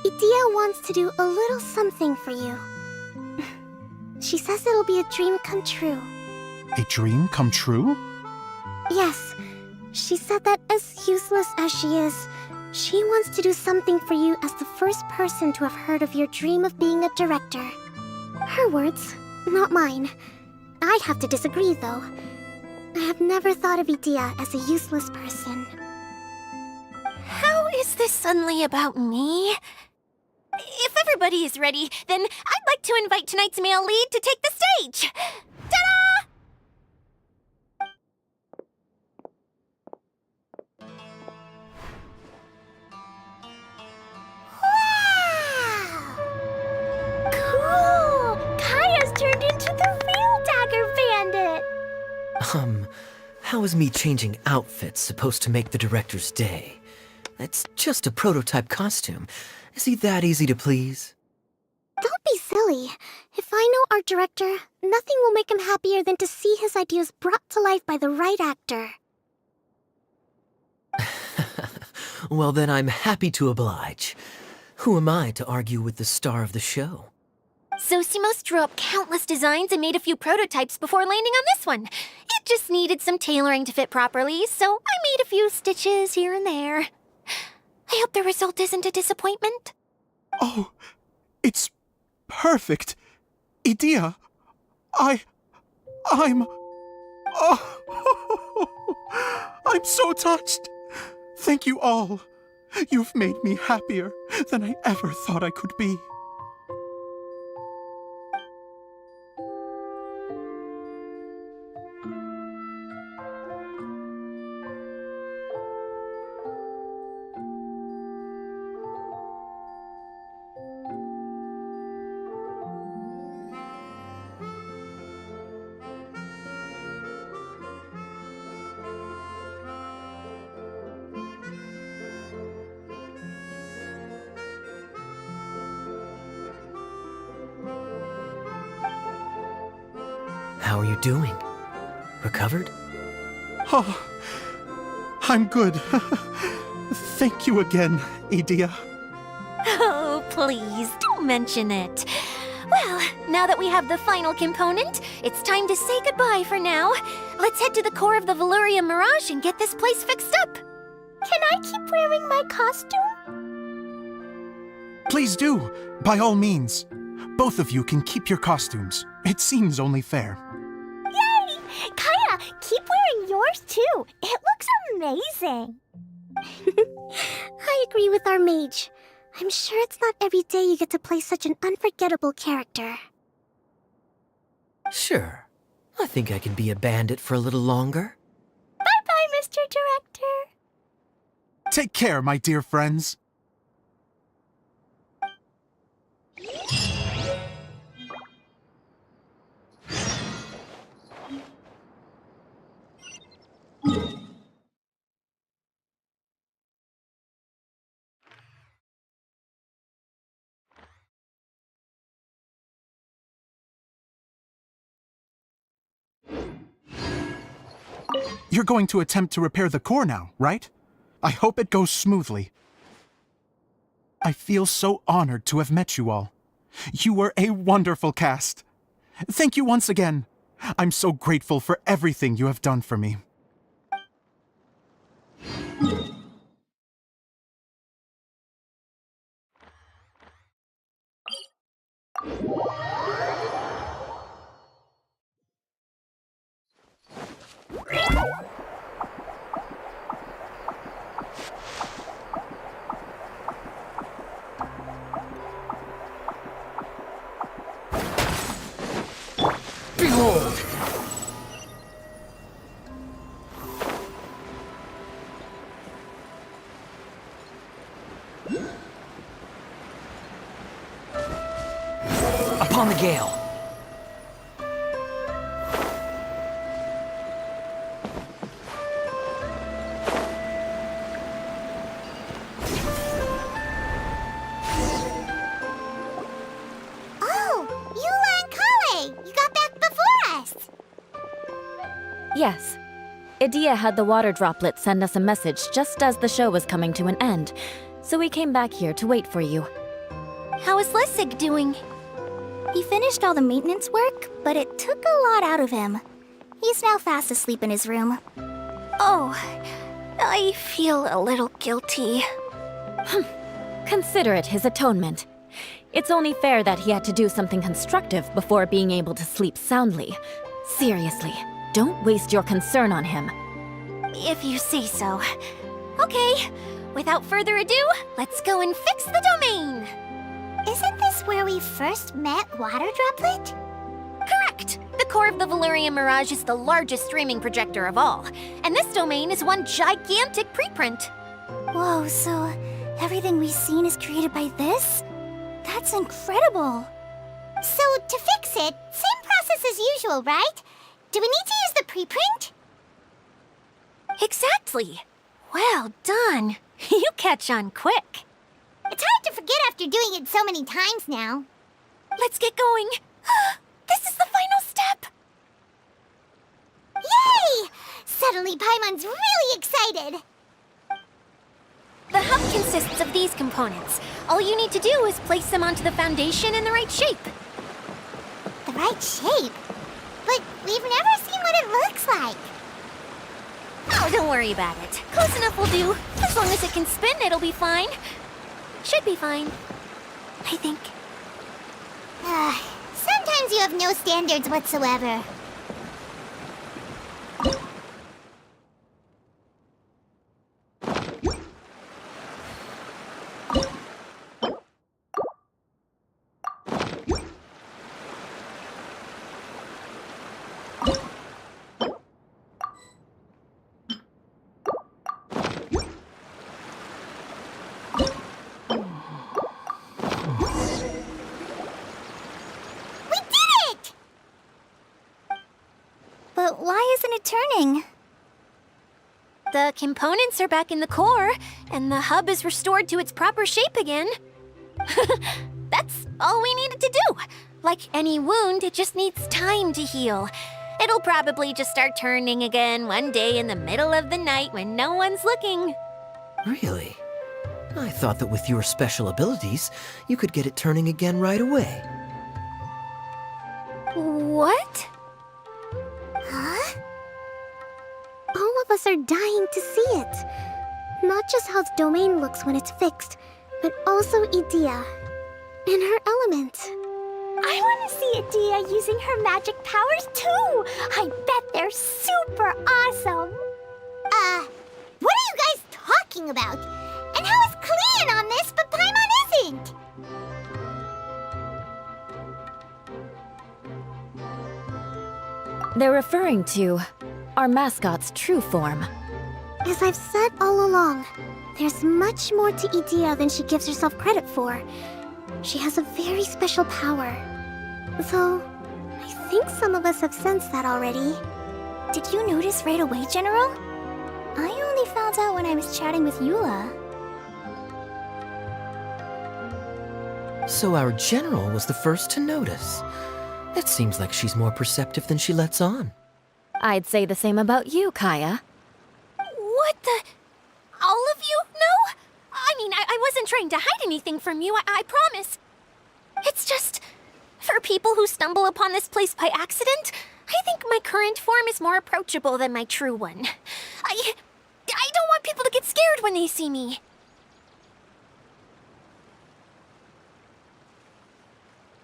Idea wants to do a little something for you. She says it'll be a dream come true. A dream come true? Yes. She said that as useless as she is, she wants to do something for you as the first person to have heard of your dream of being a director. Her words, not mine. I'd have to disagree, though. I have never thought of Idea as a useless person. How is this suddenly about me? If everybody is ready, then I'd like to invite tonight's male lead to take the stage. Ta-da! Wow! Cool! Kaya's turned into the real Dagger Bandit! How is me changing outfits supposed to make the director's day? It's just a prototype costume. Is he that easy to please? Don't be silly. If I know our director, nothing will make him happier than to see his ideas brought to life by the right actor. Well, then I'm happy to oblige. Who am I to argue with the star of the show? Zosimos drew up countless designs and made a few prototypes before landing on this one. It just needed some tailoring to fit properly, so I made a few stitches here and there. I hope the result isn't a disappointment. Oh, it's perfect. Idea, I'm... Oh, I'm so touched. Thank you all. You've made me happier than I ever thought I could be. How are you doing? Recovered? Oh, I'm good. Thank you again, Idea. Oh, please, don't mention it. Well, now that we have the final component, it's time to say goodbye for now. Let's head to the core of the Veluria Mirage and get this place fixed up. Can I keep wearing my costume? Please do, by all means. Both of you can keep your costumes. It seems only fair. Yay! Kaya, keep wearing yours too. It looks amazing. I agree with our mage. I'm sure it's not every day you get to play such an unforgettable character. Sure. I think I can be a bandit for a little longer. Bye-bye, Mr. Director. Take care, my dear friends. You're going to attempt to repair the core now, right? I hope it goes smoothly. I feel so honored to have met you all. You were a wonderful cast. Thank you once again. I'm so grateful for everything you have done for me. Behold! Upon the gale! Oh, Eula and Kale! You got back before us! Yes. Idea had the water droplet send us a message just as the show was coming to an end, so we came back here to wait for you. How is Lessig doing? He finished all the maintenance work, but it took a lot out of him. He's now fast asleep in his room. Oh, I feel a little guilty. Consider it his atonement. It's only fair that he had to do something constructive before being able to sleep soundly. Seriously, don't waste your concern on him. If you say so. Okay, without further ado, let's go and fix the domain! Isn't this where we first met Water Droplet? Correct! The core of the Valerian Mirage is the largest streaming projector of all, and this domain is one gigantic preprint. Whoa, so everything we've seen is created by this? That's incredible. So, to fix it, same process as usual, right? Do we need to use the preprint? Exactly! Well done! You catch on quick. It's hard to forget after doing it so many times now. Let's get going. This is the final step! Yay! Suddenly Paimon's really excited. The hub consists of these components. All you need to do is place them onto the foundation in the right shape. The right shape? But we've never seen what it looks like. Oh, don't worry about it. Close enough will do. As long as it can spin, it'll be fine. Should be fine. I think. Sometimes you have no standards whatsoever. But why isn't it turning? The components are back in the core, and the hub is restored to its proper shape again. That's all we needed to do. Like any wound, it just needs time to heal. It'll probably just start turning again one day in the middle of the night when no one's looking. Really? I thought that with your special abilities, you could get it turning again right away. What? Huh? All of us are dying to see it. Not just how the domain looks when it's fixed, but also Idea and her element. I want to see Adia using her magic powers too! I bet they're super awesome! What are you guys talking about? And how is Clean on this, but Paimon isn't? They're referring to our mascot's true form. As I've said all along, there's much more to Idea than she gives herself credit for. She has a very special power. Though, I think some of us have sensed that already. Did you notice right away, General? I only found out when I was chatting with Eula. So our general was the first to notice. It seems like she's more perceptive than she lets on. I'd say the same about you, Kaya. What the? All of you? No? I mean, I wasn't trying to hide anything from you, I promise. It's just, for people who stumble upon this place by accident, I think my current form is more approachable than my true one. I don't want people to get scared when they see me.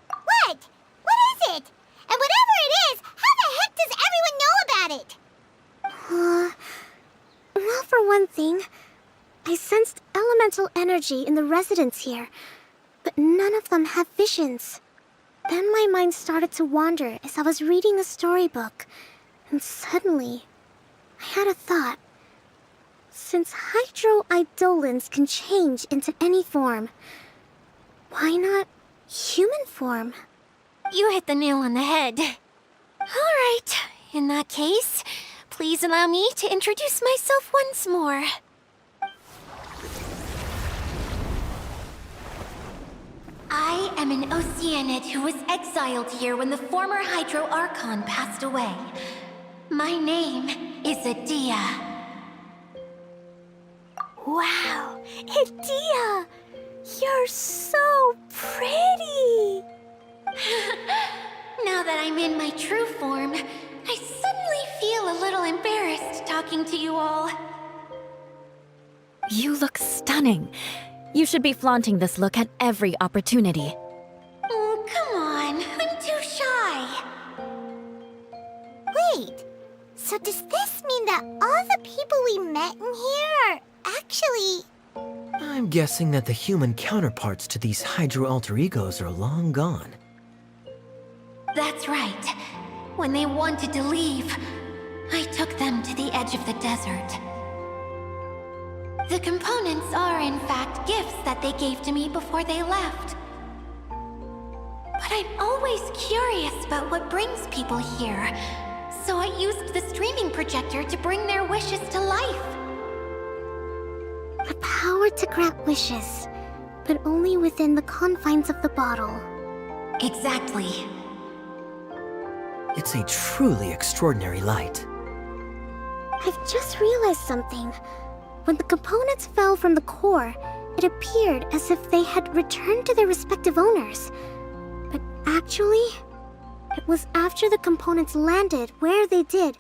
What? What is it? And whatever it is, how the heck does everyone know about it? Well, for one thing, I sensed elemental energy in the residents here, but none of them have visions. Then my mind started to wander as I was reading a storybook, and suddenly, I had a thought. Since hydroidolins can change into any form, why not human form? You hit the nail on the head. All right, in that case, please allow me to introduce myself once more. I am an Oceanid who was exiled here when the former Hydro Archon passed away. My name is Adia. Wow, Adia! You're so pretty! Now that I'm in my true form, I suddenly feel a little embarrassed talking to you all. You look stunning. You should be flaunting this look at every opportunity. Oh, come on. I'm too shy. Wait, so does this mean that all the people we met in here are actually... I'm guessing that the human counterparts to these Hydro alter egos are long gone. That's right. When they wanted to leave, I took them to the edge of the desert. The components are, in fact, gifts that they gave to me before they left. But I'm always curious about what brings people here, so I used the streaming projector to bring their wishes to life. The power to grant wishes, but only within the confines of the bottle. Exactly. It's a truly extraordinary light. I've just realized something. When the components fell from the core, it appeared as if they had returned to their respective owners. But actually, it was after the components landed where they did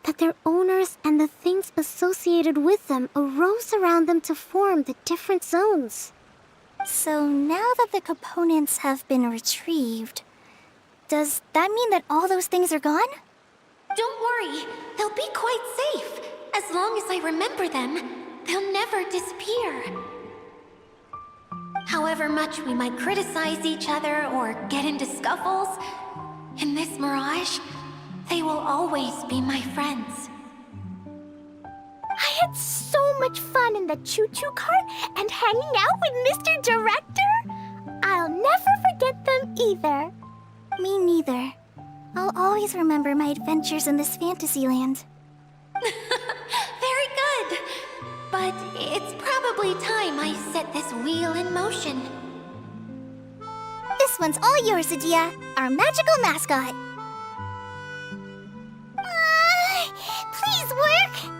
that their owners and the things associated with them arose around them to form the different zones. So now that the components have been retrieved, does that mean that all those things are gone? Don't worry, they'll be quite safe. As long as I remember them, they'll never disappear. However much we might criticize each other or get into scuffles, in this mirage, they will always be my friends. I had so much fun in the choo-choo cart and hanging out with Mr. Director. I'll never forget them either. Me neither. I'll always remember my adventures in this fantasy land. Very good. But it's probably time I set this wheel in motion. This one's all yours, Adia, our magical mascot. Please work!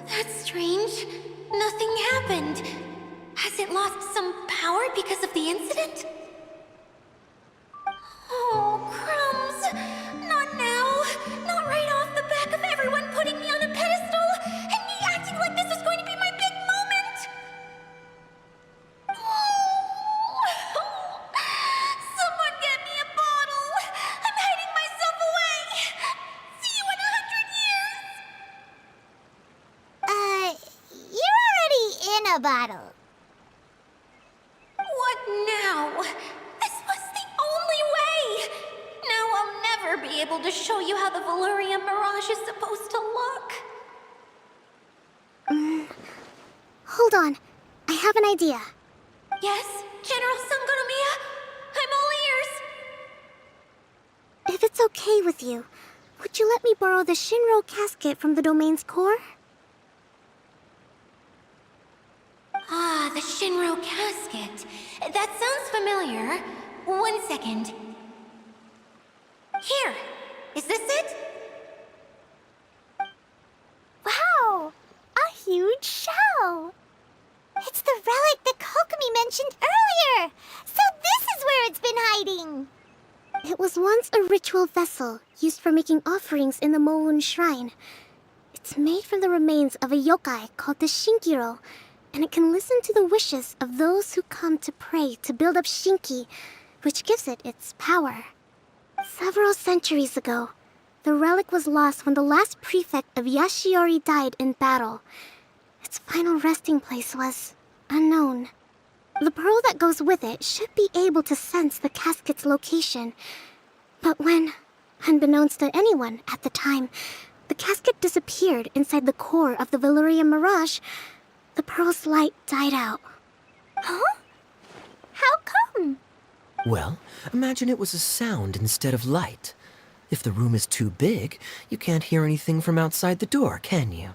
That's strange. Nothing happened. Has it lost some power because of the incident? Oh, crumbs. Not now. Not right off the back of everyone putting me on a pedestal and me acting like this was going to be my big moment. Someone get me a bottle. I'm hiding myself away. See you in 100 years. You're already in a bottle. What now? This was the only way! Now I'll never be able to show you how the Valyria Mirage is supposed to look. Hold on. I have an idea. Yes, General Sangonomiya? I'm all ears! it's okay with you, would you let me borrow the Shinro casket from the domain's core? Ah, the Shinro casket. That sounds familiar. 1 second. Here! Is this it? Wow! A huge shell! It's the relic that Kokomi mentioned earlier! So this is where it's been hiding! It was once a ritual vessel used for making offerings in the Moon Shrine. It's made from the remains of a yokai called the Shinkiro, and it can listen to the wishes of those who come to pray to build up Shinki, which gives it its power. Several centuries ago, the relic was lost when the last prefect of Yashiori died in battle. Its final resting place was unknown. The pearl that goes with it should be able to sense the casket's location. But when, unbeknownst to anyone at the time, the casket disappeared inside the core of the Valyria Mirage, the pearl's light died out. Huh? How come? Well, imagine it was a sound instead of light. If the room is too big, you can't hear anything from outside the door, can you?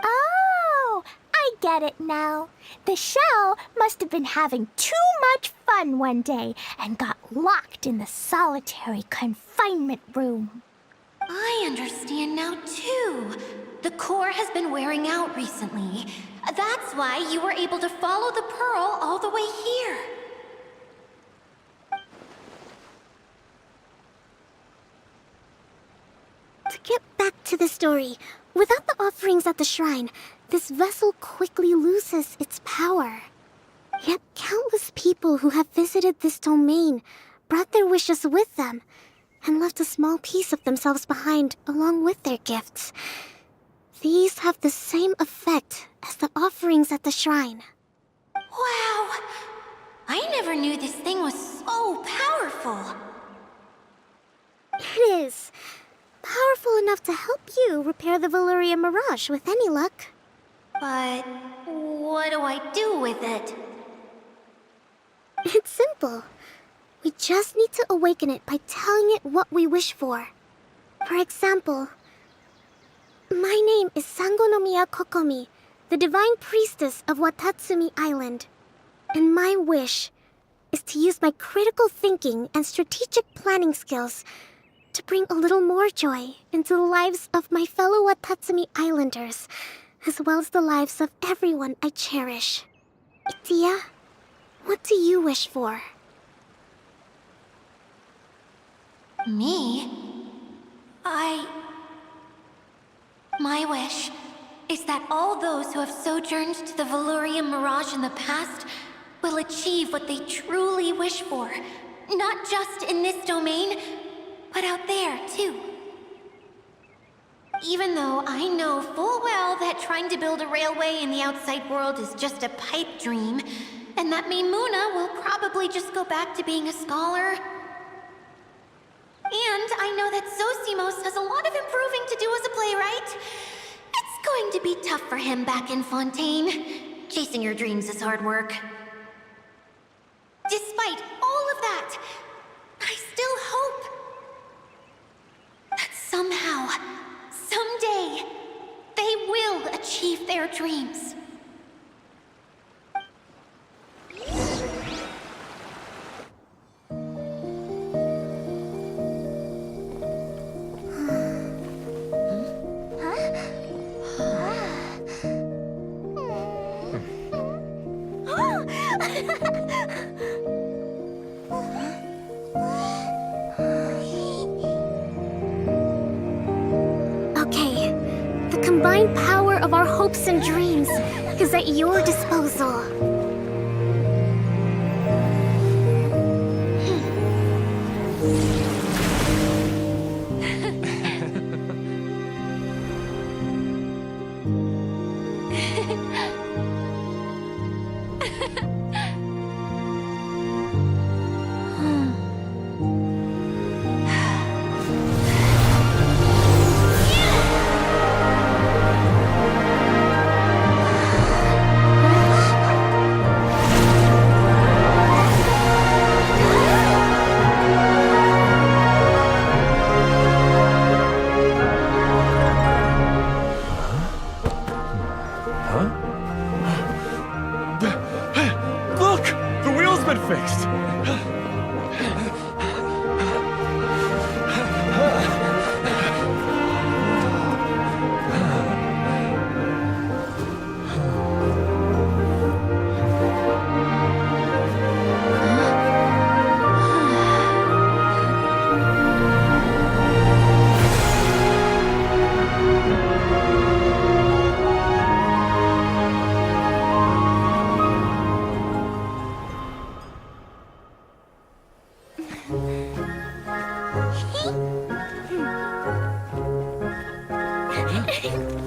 Oh, I get it now. The shell must have been having too much fun one day and got locked in the solitary confinement room. I understand now, too. The core has been wearing out recently. That's why you were able to follow the pearl all the way here. To get back to the story, without the offerings at the shrine, this vessel quickly loses its power. Yet countless people who have visited this domain brought their wishes with them and left a small piece of themselves behind along with their gifts. These have the same effect as the offerings at the shrine. Wow! I never knew this thing was so powerful. It is. Powerful enough to help you repair the Valyria Mirage with any luck. But what do I do with it? It's simple. We just need to awaken it by telling it what we wish for. For example, my name is Sangonomiya Kokomi, the divine priestess of Watatsumi Island. And my wish is to use my critical thinking and strategic planning skills to bring a little more joy into the lives of my fellow Watatsumi Islanders, as well as the lives of everyone I cherish. Itia, what do you wish for? Me? My wish is that all those who have sojourned to the Valyria Mirage in the past will achieve what they truly wish for. Not just in this domain, but out there, too. Even though I know full well that trying to build a railway in the outside world is just a pipe dream, and that Maimuna will probably just go back to being a scholar. And I know that Zosimos has a lot of improving to do as a playwright. It's going to be tough for him back in Fontaine. Chasing your dreams is hard work. Despite all of that, I still hope that somehow, someday, they will achieve their dreams. Okay, the combined power of our hopes and dreams is at your disposal.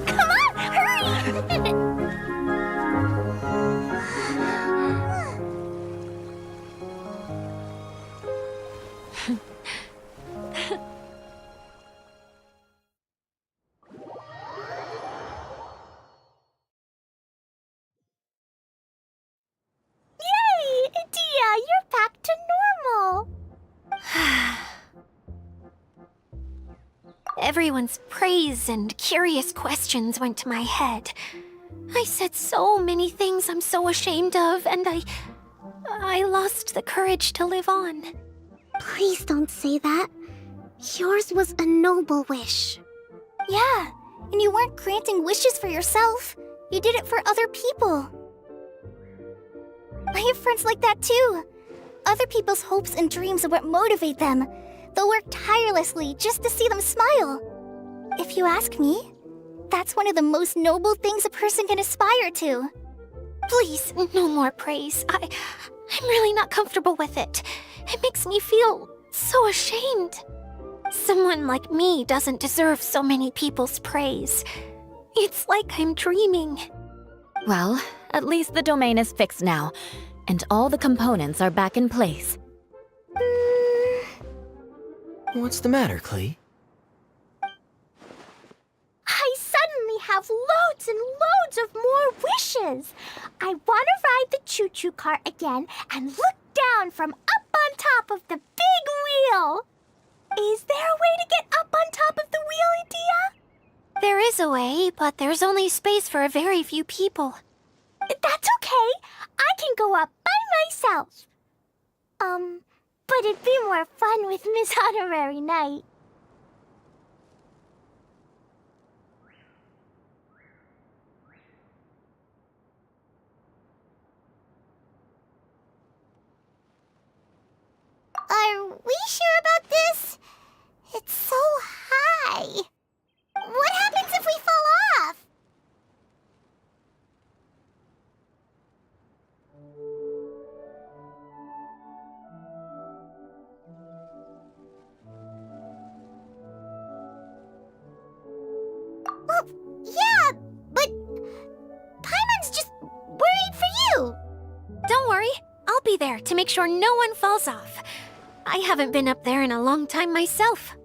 Come on, hurry! Yay! Dia, you're back to normal. Everyone's praise and curious questions went to my head. I said so many things I'm so ashamed of, and I lost the courage to live on. Please don't say that. Yours was a noble wish. Yeah, and you weren't granting wishes for yourself. You did it for other people. I have friends like that too. Other people's hopes and dreams are what motivate them. They'll work tirelessly just to see them smile. If you ask me, that's one of the most noble things a person can aspire to. Please, no more praise. I'm really not comfortable with it. It makes me feel so ashamed. Someone like me doesn't deserve so many people's praise. It's like I'm dreaming. Well, at least the domain is fixed now, and all the components are back in place. What's the matter, Klee? I suddenly have loads and loads of more wishes. I want to ride the choo-choo cart again and look down from up on top of the big wheel. Is there a way to get up on top of the wheel, Dia? There is a way, but there's only space for a very few people. That's okay. I can go up by myself. But it'd be more fun with Miss Honorary Knight. Are we sure about this? It's so high. What happens if we fall off? Well, yeah, but Paimon's just worried for you. Don't worry, I'll be there to make sure no one falls off. I haven't been up there in a long time myself.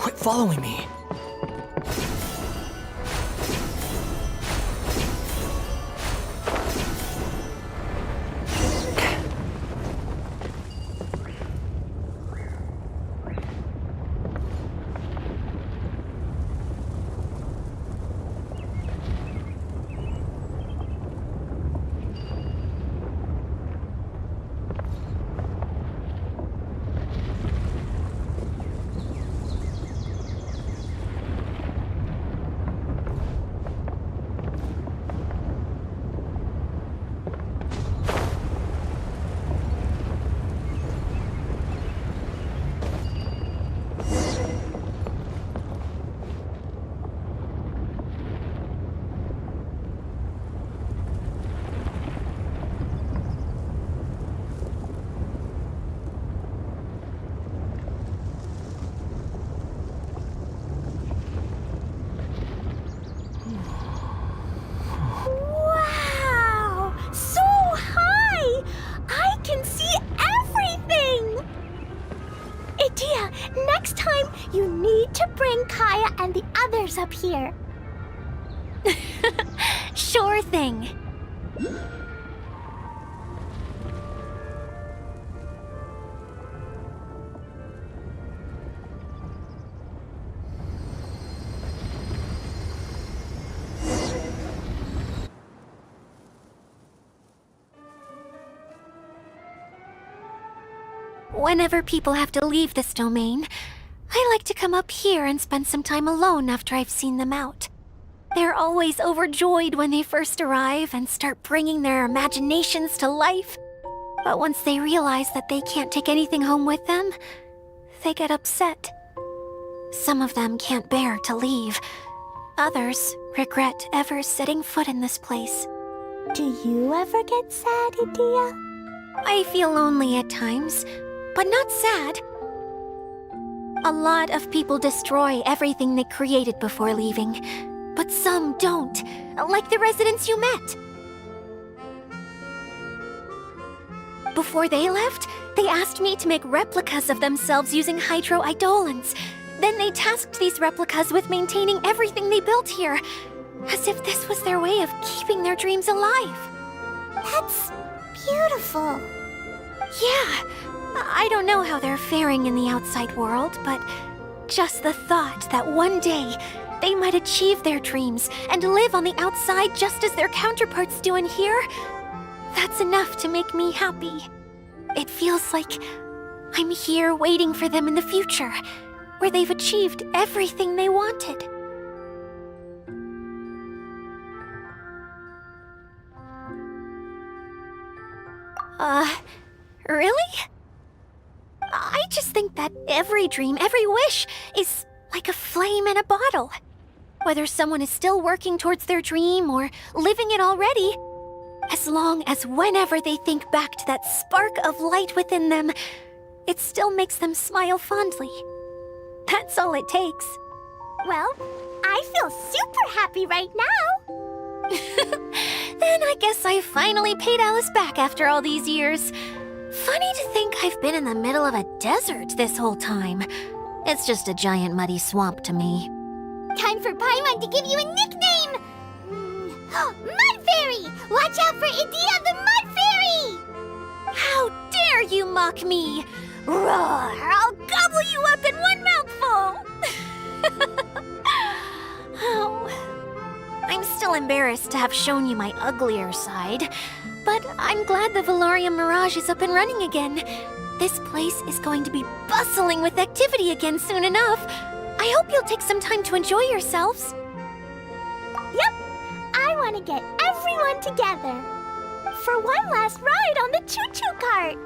Quit following me. anything. Whenever people have to leave this domain, I like to come up here and spend some time alone after I've seen them out. They're always overjoyed when they first arrive and start bringing their imaginations to life. But once they realize that they can't take anything home with them, they get upset. Some of them can't bear to leave. Others regret ever setting foot in this place. Do you ever get sad, Idia? I feel lonely at times, but not sad. A lot of people destroy everything they created before leaving, but some don't, like the residents you met. Before they left, they asked me to make replicas of themselves using hydro-eidolons. Then they tasked these replicas with maintaining everything they built here, as if this was their way of keeping their dreams alive. That's beautiful. Yeah, I don't know how they're faring in the outside world, but just the thought that one day they might achieve their dreams and live on the outside just as their counterparts do in here, that's enough to make me happy. It feels like I'm here waiting for them in the future, where they've achieved everything they wanted. Really? I just think that every dream, every wish, is like a flame in a bottle. Whether someone is still working towards their dream or living it already, as long as whenever they think back to that spark of light within them, it still makes them smile fondly. That's all it takes. Well, I feel super happy right now. Then I guess I finally paid Alice back after all these years. Funny to think I've been in the middle of a desert this whole time. It's just a giant muddy swamp to me. Time for Paimon to give you a nickname! Mud Fairy! Watch out for Idia the Mud Fairy! How dare you mock me! Roar! I'll gobble you up in one mouthful! Oh. I'm still embarrassed to have shown you my uglier side, but I'm glad the Valorium Mirage is up and running again. This place is going to be bustling with activity again soon enough. I hope you'll take some time to enjoy yourselves. Yep, I want to get everyone together for one last ride on the choo-choo cart.